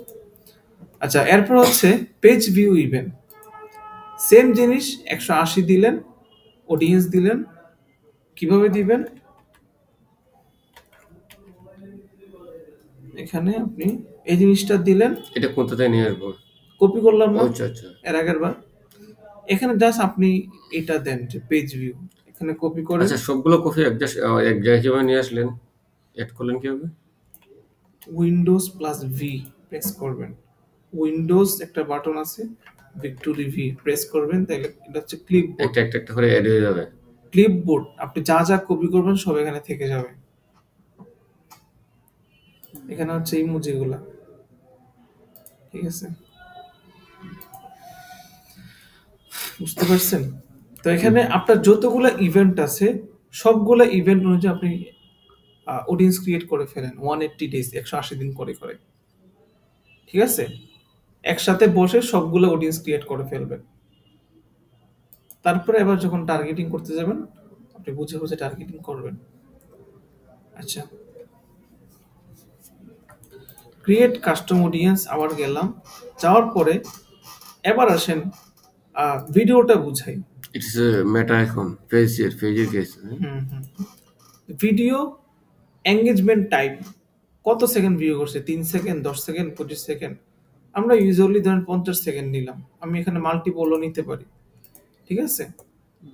আচ্ছা, এরপর হচ্ছে পেজ ভিউ ইভেন্ট। সেম জিনিস 180 দিলেন, অডিয়েন্স দিলেন। কিভাবে দিবেন? এখানে আপনি এই জিনিসটা দিলেন, এটা কোথা থেকে নিয়ে আসবো? কপি করলাম ও না আচ্ছা আচ্ছা। এর আগের বার। এখানে জাস্ট আপনি এটা দেন যে পেজ ভিউ, এখানে কপি করে আচ্ছা, সবগুলো কফি এক জায়গায় কিভাবে নিয়ে আসলেন? এড করলেন কিভাবে? উইন্ডোজ প্লাস ভি প্রেস করবেন। উইন্ডোজ একটা বাটন আছে, ভিক্টোরি ভি প্রেস করবেন, তাহলে এটা হচ্ছে ক্লিপবোর্ড। একটা একটা একটা করে অ্যাড হয়ে যাবে। ক্লিপবোর্ড, আপনি যা যা কপি করবেন সব এখানে থেকে যাবে। এখানে হচ্ছে ইমোজিগুলা, ঠিক আছে? বুঝতে পারছেন? তো এখানে আপনার যতগুলো ইভেন্ট আছে সবগুলো ইভেন্ট অনুযায়ী আপনি অডিয়েন্স ক্রিয়েট করে ফেলেন 180 ডেজ, 180 দিন করে করে, ঠিক আছে? একসাথে বসে সবগুলো অডিয়েন্স ক্রিয়েট করে ফেলবেন। তারপরে এবার যখন টার্গেটিং করতে যাবেন, আপনি বুঝে বুঝে টার্গেটিং করবেন। আচ্ছা, ক্রিয়েট কাস্টম অডিয়েন্স আবার গেলাম, যাওয়ার পরে এবার আসেন ভিডিওটা বুঝাই। ইটস মেটা এখন পেজের কেস। হুম হুম। ভিডিও এঙ্গেজমেন্ট টাইপ, কত সেকেন্ড ভিউ করছে, 3 সেকেন্ড, 10 সেকেন্ড, 25 সেকেন্ড। আমরা ইউজুয়ালি ধরেন 50 সেকেন্ড নিলাম, আমি এখানে মাল্টিপলও নিতে পারি, ঠিক আছে?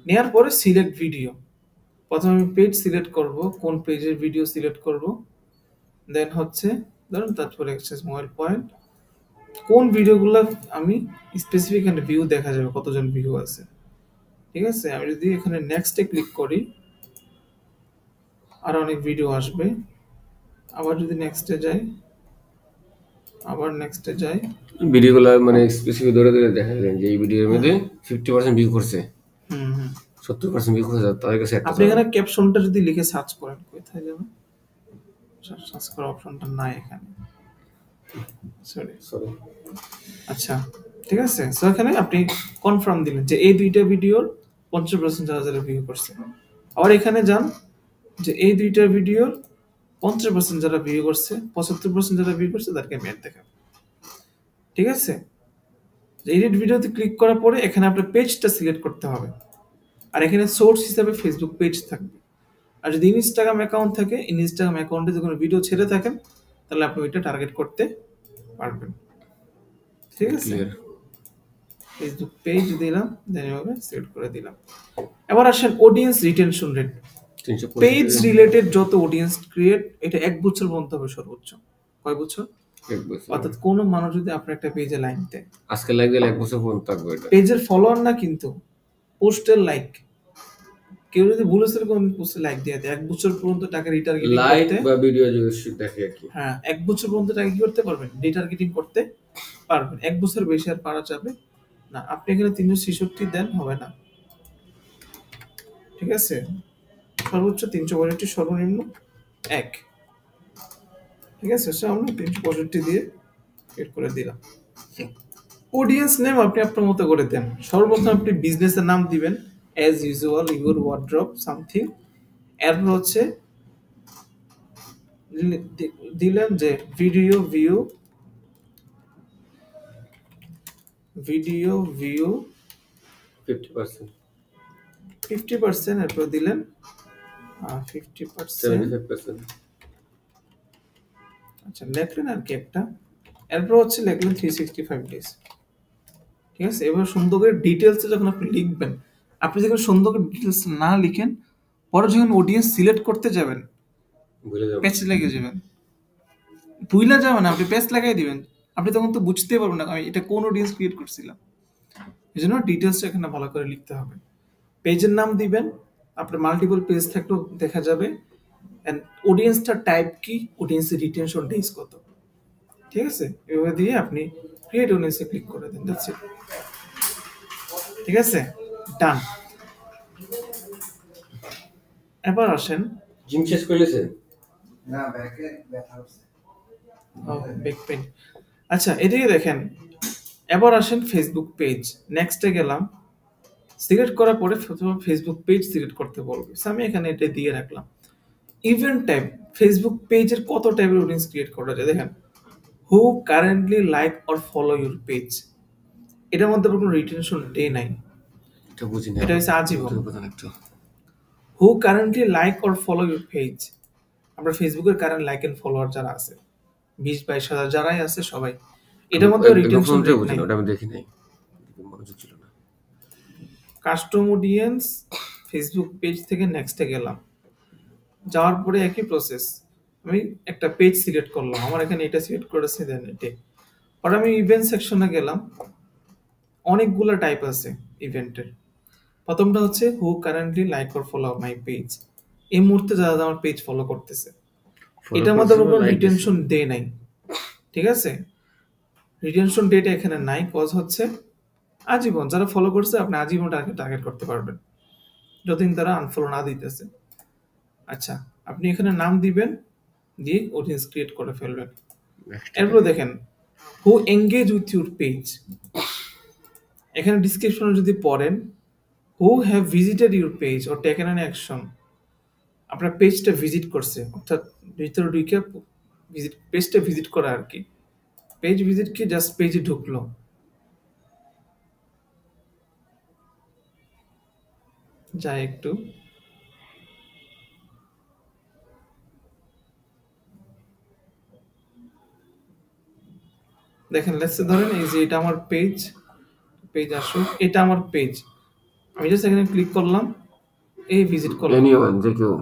নেওয়ার পরে সিলেক্ট ভিডিও, প্রথমে আমি পেজ সিলেক্ট করব, কোন পেজের ভিডিও সিলেক্ট করব, দেন হচ্ছে ধরুন তারপরে এক্সেস মোবাইল পয়েন্ট, কোন ভিডিওগুলো আমি স্পেসিফিক এখানে ভিউ দেখা যাবে, কতজন ভিউ আছে, ঠিক আছে? আমি যদি এখানে নেক্সটে ক্লিক করি আর অনেক ভিডিও আসবে। আবার যদি নেক্সটে যাই, আবার নেক্সটে যাই, ভিডিওগুলো মানে স্পেসিফিক ধরে ধরে দেখা যায় যে এই ভিডিওর মধ্যে 50% ভিউ করছে, হুম হুম, 70% ভিউ করছে, তাদের কাছে একটা আপনি যাবে। এখানে ক্যাপশনটা যদি লিখে সার্চ করেন, কোথায় যাবে? সার্চ করার অপশনটা নাই এখানে, সরি। সরি। আচ্ছা, ঠিক আছে। সো এখানে আপনি কনফার্ম দিলেন যে এই দুইটা ভিডিওর 50% যারা যারা ভিউ করছে। আবার এখানে যান যে এই দুইটা ভিডিওর 50% যারা ভিউ করছে, 75% যারা ভিউ করছে তাদেরকে আমি অ্যাড দেখাবো, ঠিক আছে? এডিট ভিডিওতে ক্লিক করার পরে এখানে আপনার পেজটা সিলেক্ট করতে হবে, আর এখানে সোর্স হিসাবে ফেসবুক পেজ থাকবে। আর যদি ইনস্টাগ্রাম অ্যাকাউন্ট থাকে, ইনস্টাগ্রাম অ্যাকাউন্টে যখন ভিডিও ছেড়ে থাকেন, তাহলে আপনি ওইটা টার্গেট করতে পারবেন, ঠিক আছে? ক্লিয়ার। ফেসবুক পেজ দিলাম, দেন এভাবে সিলেক্ট করে দিলাম। এবার আসেন audience retention rate. Page 365 related যত অডিয়েন্স ক্রিয়েট, এটা 1 বছর পর্যন্ত হবে সর্বোচ্চ। কয় বছর? এক বছর। অর্থাৎ কোনো মানুষ যদি আপনার একটা পেজে লাইক দেয়, আজকে লাইক দিলে 1 বছর পর্যন্ত থাকবে এটা। পেজের ফলোয়ার না কিন্তু, পোস্টের লাইক। কেউ যদি ভুলেছিল কোন পোস্টে লাইক দিয়ে দেয়, 1 বছর পর্যন্ত টাকা রিটার্গেটিং লাইক করতে, বা ভিডিও যদি দেখে আর কি। হ্যাঁ 1 বছর পর্যন্ত টাকা কি করতে পারবেন? রিটার্গেটিং করতে পারবেন। 1 বছর বেশি আর পারা যাবে না। আপনি এখানে 366 দেন, হবে না, ঠিক আছে? সর্বোচ্চ 365, সর্বনিম্ন 1, ঠিক আছে? সো আমরা 365 দিয়ে এড করে দিলাম। অডিয়েন্স নেম আপনি আপনার মতো করে দেন। সর্বপ্রথম আপনি বিজনেসের নাম দিবেন, as usual your wardrobe something. এরপর হচ্ছে দিলেন যে ভিডিও ভিউ, ভিডিও ভিউ 50%, 50%, এরপর দিলেন 50%। 75%। আচ্ছা, লেখলেন আর কি একটা, এরপর হচ্ছে লিখলেন 365 ডেজ, ঠিক আছে? এবার সুন্দর করে ডিটেলসে যখন আপনি লিখবেন, আপনি যখন সুন্দর করে ডিটেলস না লিখেন, পরে যখন অডিয়েন্স সিলেক্ট করতে যাবেন, ভুলে যাবো। পেজ লেগে যাবেন, ভুলে যাবেন, আপনি পেজ লাগাই দিবেন, আপনি তখন তো বুঝতেই পারবেন না আমি এটা কোন অডিয়েন্স ক্রিয়েট করছিলাম। এই জন্য ডিটেলসটা এখানে ভালো করে লিখতে হবে। পেজের নাম দিবেন, আপনার মাল্টিপল পেজ থাকলেও দেখা যাবে। অ্যান্ড অডিয়েন্সটার টাইপ কি, অডিয়েন্সের রিটেনশন ডেজ কত, ঠিক আছে? এভাবে দিয়ে আপনি ক্রিয়েট অডিয়েন্সে ক্লিক করে দেন, দ্যাটস ইট, ঠিক আছে? ডান। এবার আসেন, জিম শেষ করে নিয়েছেন? না ব্যাকে ব্যথা হচ্ছে। Big pain. আচ্ছা, এদিকে দেখেন, এবার আসেন ফেসবুক পেজ। নেক্সটে গেলাম, সিলেক্ট করার পরে প্রথমে ফেসবুক পেজ সিলেক্ট করতে বলবে। So, আমি এখানে এটা দিয়ে রাখলাম। ইভেন্ট টাইপ, ফেসবুক পেজের কত টাইপের অডিয়েন্স ক্রিয়েট করা যায় দেখেন। Who currently like or follow your page, এটার মধ্যে কোনো রিটেনশন ডে নাই, এটা বুঝি না, এটা হচ্ছে আজীবন। প্রধান একটু who currently like or follow your page, আমরা ফেসবুকের কারেন্ট লাইক এন্ড ফলোয়ার যারা আছে 20-22 হাজার যারাই আছে সবাই, এটার মধ্যে রিটেনশন ওটা রেট বুঝি নাই। না, ওটা আমি দেখি নাই, মনোযোগ ছিল না। কাস্টম অডিয়েন্স, ফেসবুক পেজ থেকে নেক্সটে গেলাম, যাওয়ার পরে একই প্রসেস, আমি একটা পেজ সিলেক্ট করলাম, আমার এখানে এটা সিলেক্ট করেছে, দেন এটা। আর আমি ইভেন্ট সেকশনে গেলাম, অনেকগুলো টাইপ আছে ইভেন্টের। প্রথমটা হচ্ছে who currently like or follow my page, এই মুহূর্তে যারা আমার পেজ ফলো করতেছে, এটার মধ্যে কোনো রিটেনশন ডে নাই, ঠিক আছে? রিটেনশন ডেটা এখানে নাই, কজ হচ্ছে আজীবন যারা ফলো করছে আপনি আজীবন টার্গেট করতে পারবেন, যতদিন তারা আনফলো না দিতেছে। আচ্ছা, আপনি এখানে নাম দিবেন, দিয়ে অডিয়েন্স ক্রিয়েট করে ফেলবেন। এরপর দেখেন হু এঙ্গেজ উইথ ইউর পেজ, এখানে ডিসক্রিপশনে যদি পড়েন who have visited your page or taken an action, আপনার পেজটা ভিজিট করছে, অর্থাৎ ভিতরে ঢুকে পেজটা ভিজিট করা আর কি। পেজ ভিজিট কি, জাস্ট পেজে ঢুকলো। যাই একটু, দেখেন লেটস ধরেন এই যে এটা আমার পেজ, পেজ আসুক, এটা আমার পেজ, আমি জাস্ট এখানে ক্লিক করলাম, এই ভিজিট করলাম, এনিওয়ান যে কেউ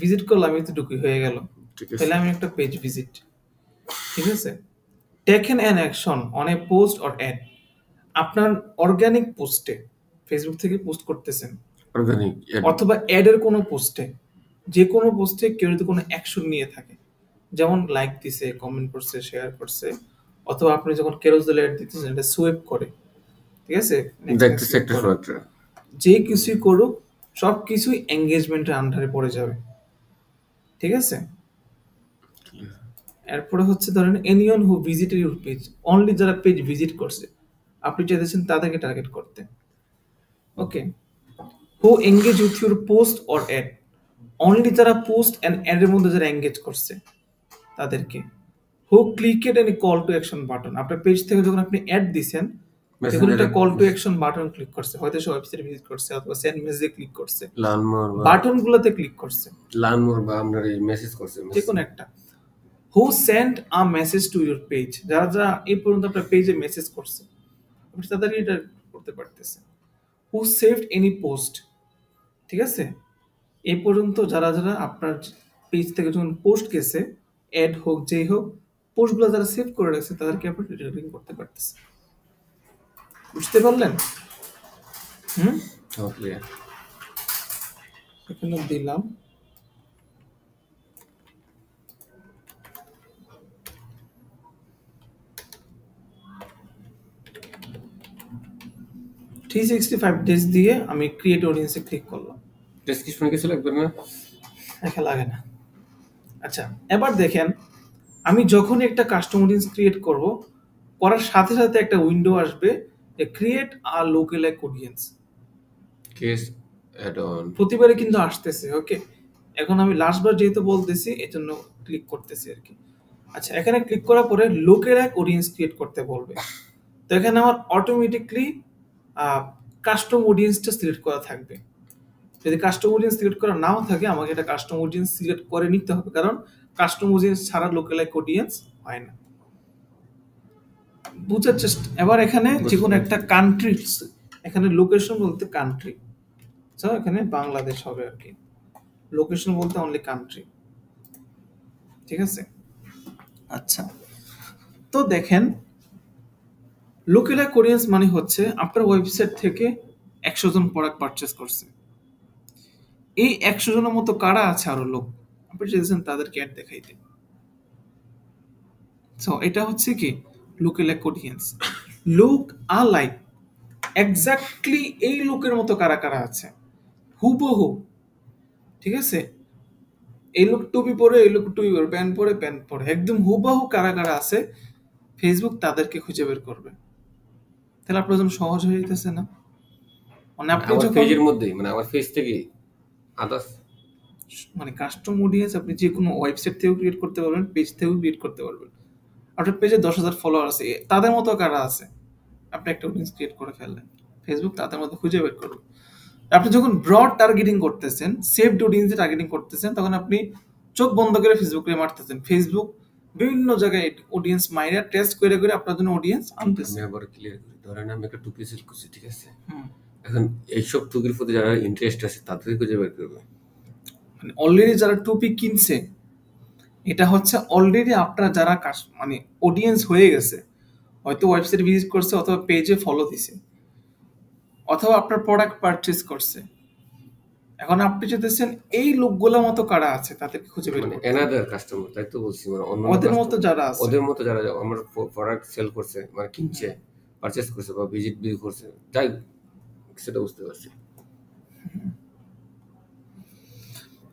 ভিজিট করলাম, এই তো ঢুকি হয়ে গেল, ঠিক আছে। তাহলে আমি একটা পেজ ভিজিট, ঠিক আছে? Taken an action on a post or ad, আপনার অর্গানিক পোস্টে, ফেসবুক থেকে পোস্ট করতেছেন অর্গানিক অথবা অ্যাডের কোনো পোস্টে, যে কোনো পোস্টে কেউ যদি কোনো অ্যাকশন নিয়ে থাকে, যেমন লাইক দিছে, কমেন্ট করছে, শেয়ার করছে, অথবা আপনি যখন কেরোসেল অ্যাড দিতেছেন এটা সুইপ করে, ঠিক আছে, দেখতেছে একটা ফ্যাক্টর, যে কিছুই করুক সব কিছুই এঙ্গেজমেন্টের আন্ডারে পড়ে যাবে, ঠিক আছে? এরপরে হচ্ছে ধরেন anyone who visited your page, only যারা পেজ ভিজিট করছে, আপনি চাইতেছেন তাদেরকে টার্গেট করতে। Okay, who engage with your post or ad, only যারা পোস্ট অ্যান্ড অ্যাডের মধ্যে যারা এঙ্গেজ করছে তাদেরকে। Who clicked any call to action button, আপনার পেজ থেকে যখন আপনি অ্যাড দিছেন তখন একটা call to action button click করছে, হয়তো সে ওয়েবসাইট ভিজিট করছে অথবা সেন্ড মেসেজে ক্লিক করছে, বাটন গুলোতে ক্লিক করছে, লার্ন মোর বা আপনার এই মেসেজ করছে, যে কোনো একটা। Who send a message to your page, যারা যারা এই পর্যন্ত আপনার পেজে মেসেজ করছে আপনি তাদেরকে এটা করতে পারতেছে। হু সেভড এনি পোস্ট, ঠিক আছে, এই পর্যন্ত যারা যারা আপনার পেজ থেকে যখন পোস্ট গেছে, অ্যাড হোক যেই হোক, পোস্টগুলো যারা সেভ করে রাখছে তাদেরকে আপনি রিটার্নিং করতে পারতেছে। বুঝতে পারলেন? হুম, এখানে দিলাম। days দিয়ে আমি ক্রিয়েট অডিয়েন্সে ক্লিক করলাম, ডেসক্রিপশনে কিছু লাগবে না, দেখা লাগে না। আচ্ছা, এবার দেখেন আমি যখন একটা কাস্টম অডিয়েন্স ক্রিয়েট করব, করার সাথে সাথে একটা উইন্ডো আসবে যে create a lookalike audience, case ad on, প্রতিবারে কিন্তু আসতেছে। ওকে, এখন আমি লাস্টবার যেহেতু বলতেছি এজন্য ক্লিক করতেছি আর কি। আচ্ছা, এখানে ক্লিক করার পরে লোকের এক অডিয়েন্স ক্রিয়েট করতে বলবে, তো এখানে আমার অটোমেটিকলি কাস্টম অডিয়েন্সটা সিলেক্ট করা থাকবে। যদি কাস্টম অডিয়েন্স সিলেক্ট করা নাও থাকে আমাকে এটা কাস্টম অডিয়েন্স সিলেক্ট করে নিতে হবে, কারণ কাস্টম অডিয়েন্স ছাড়া লোকালাইক অডিয়েন্স হয় না। বুঝার চেষ্টা, এবার এখানে যে কোনো একটা কান্ট্রি, এখানে লোকেশন বলতে কান্ট্রি, এখানে বাংলাদেশ হবে আর কি, লোকেশন বলতে অনলি কান্ট্রি, ঠিক আছে? আচ্ছা, তো দেখেন লোকালাইক অডিয়েন্স মানে হচ্ছে আপনার ওয়েবসাইট থেকে 100 জন প্রোডাক্ট পারচেজ করছে, এই 100 জনের মতো কারা আছে আরো লোক, আপনি চাইছেন তাদেরকে অ্যাড দেখাইতে। সো এটা হচ্ছে কি লোকালাইক অডিয়েন্স। লুক আর লাইক, এক্স্যাক্টলি এই লোকের মতো কারা কারা আছে হুবহু, ঠিক আছে? এই লোক টুপি পরে, এই লোক টুপি পরে, প্যান্ট পরে, একদম হুবাহু কারা কারা আছে, ফেসবুক তাদেরকে খুঁজে বের করবে। তাহলে আপনার জন্য সহজ হয়ে যেতেছে না? মানে মানে আপনি আমার যখন পেজের মধ্যেই, মানে আমার পেজ থেকে আদার্স। মানে কাস্টম অডিয়েন্স আপনি যে কোনো ওয়েবসাইট থেকেও ক্রিয়েট করতে পারবেন, পেজ থেকেও ক্রিয়েট করতে পারবেন। আপনার পেজে 10,000 ফলোয়ার আছে, তাদের মতো কারা আছে, আপনি একটা অডিয়েন্স ক্রিয়েট করে ফেললেন, ফেসবুক তাদের মধ্যে খুঁজে বের করবে। আপনি যখন ব্রড টার্গেটিং করতেছেন, সেফড অডিয়েন্সে টার্গেটিং করতেছেন, তখন আপনি চোখ বন্ধ করে ফেসবুকে মারতেছেন। ফেসবুক বিভিন্ন জায়গায় অডিয়েন্স মাইরা টেস্ট করে করে আপনার জন্য অডিয়েন্স আমি আনতেছে। আবার ক্লিয়ার করি, ধরেন আমি একটা টুপি সেল করছি, ঠিক আছে? হুম। এখন এইসব টুপির প্রতি যারা ইন্টারেস্ট আছে তাদেরকে খুঁজে বের করবে। মানে অলরেডি যারা টুপি কিনছে, এটা হচ্ছে অলরেডি আপনার যারা মানে অডিয়েন্স হয়ে গেছে, হয়তো ওয়েবসাইট ভিজিট করছে অথবা পেজে ফলো দিছে অথবা আপনার প্রোডাক্ট পারচেজ করছে। এখন আপনি চাইতেছেন এই লোকগুলো মতো কারা আছে তাদেরকে খুঁজে বের মানে করতে, এনাদার কাস্টমার, তাই তো বলছি, মানে অন্য ওদের মতো কাস্টমার, যারা আছে। ওদের মতো যারা আমার প্রোডাক্ট সেল করছে, মানে কিনছে, পারচেস করছে বা ভিজিট বিল করছে, যাই সেটা বুঝতে পারছি।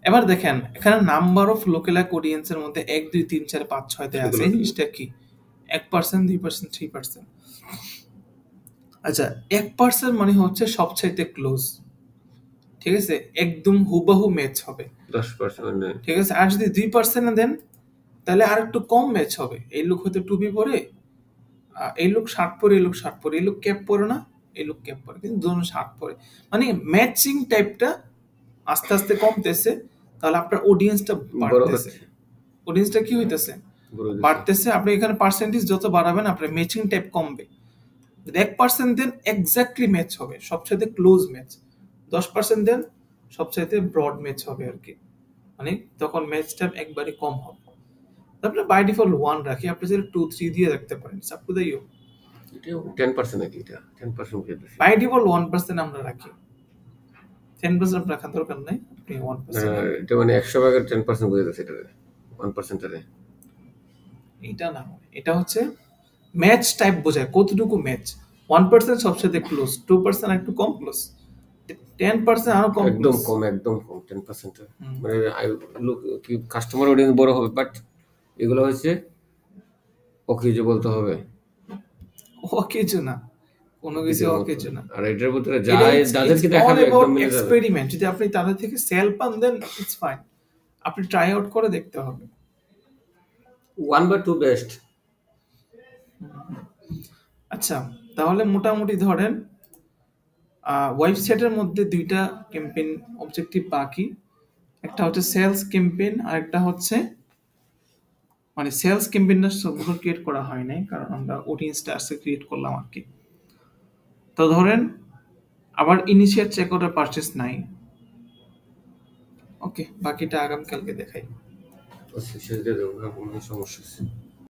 এবার দেখেন এখানে নাম্বার অফ লোকেলাক অডিয়েন্সের মধ্যে 1 2 3 4 5 6 তে আছে। সেগুলো এই কি? জিনিসটা কি? 1%, 2%, 3%। আচ্ছা, 1% মানে হচ্ছে সবচাইতে ক্লোজ, ঠিক আছে, একদম হুবহু ম্যাচ হবে, 10% মানে ঠিক আছে। আর যদি 2% দেন তাহলে আর একটু কম ম্যাচ হবে। এই লোক হয়তো টুপি পরে, এই লোক শার্ট পরে, এই লোক শার্ট পরে, এই লোক ক্যাপ পরে না, এই লোক ক্যাপ পরে, কিন্তু দুজন শার্ট পরে। মানে ম্যাচিং টাইপটা আস্তে আস্তে কমতেছে, তাহলে আপনার অডিয়েন্সটা বড় বাড়তেছে। হচ্ছে, অডিয়েন্সটা কি হইতেছে? বড় হচ্ছে। বাড়তেছে। আপনি এখানে পার্সেন্টেজ যত বাড়াবেন আপনার ম্যাচিং টাইপ কমবে। 1% দেন এক্স্যাক্টলি ম্যাচ হবে, সবচাইতে ক্লোজ ম্যাচ। 10% দেন সবচাইতে ব্রড ম্যাচ হবে আর কি, মানে তখন ম্যাচ টাইম একবারে কম হবে। তারপরে বাই ডিফল্ট 1 রাখি, আপনি যদি 2 3 দিয়ে রাখতে পারেন, আপ টু দ্য ইউ। এটা 10% নাকি? এটা 10% খেতেছে। বাই ডিফল্ট 1% আমরা রাখি, 10% রাখার দরকার নাই, আপনি 1% রাখবেন। এটা মানে 100 ভাগের 10% বুঝে যাচ্ছে এটা, 1% এর। এটা না, এটা হচ্ছে ম্যাচ টাইপ বোঝায় কতটুকু ম্যাচ। 1% সবচেয়ে ক্লোজ, 2% একটু কম ক্লোজ, 10% আরো কম একদম ক্লোজ। কম, একদম কম, 10%। মানে লোক কি কাস্টমার অডিয়েন্স বড় হবে, বাট এগুলো হচ্ছে ওকে যে বলতে হবে অকেজো না, কোনো কিছু কিছুর মতো। অকেজো না। আর এটার ভিতরে এটা যায় ইটস যাদেরকে অল দেখাবে অ্যাবাউট একদম মিলে যাবে। এক্সপেরিমেন্ট। যদি আপনি তাদের থেকে সেল পান দেন ইটস ফাইন, আপনি ট্রাই আউট করে দেখতে হবে। 1 বা 2 বেস্ট। আচ্ছা, তাহলে মোটামুটি ধরেন ওয়েবসাইটের মধ্যে দুইটা ক্যাম্পেইন অবজেক্টিভ বাকি। একটা হচ্ছে সেলস ক্যাম্পেইন, আর একটা হচ্ছে মানে সেলস ক্যাম্পেইনটা সবগুলো ক্রিয়েট করা হয় নাই, কারণ আমরা অডিয়েন্সটা আজকে ক্রিয়েট করলাম আর কি। তো ধরেন আবার ইনিশিয়েট চেকআউট আর পারচেস নাই। ওকে, বাকিটা আগামীকালকে দেখাই। সেটা দেবো না, কোনো সমস্যা আছে।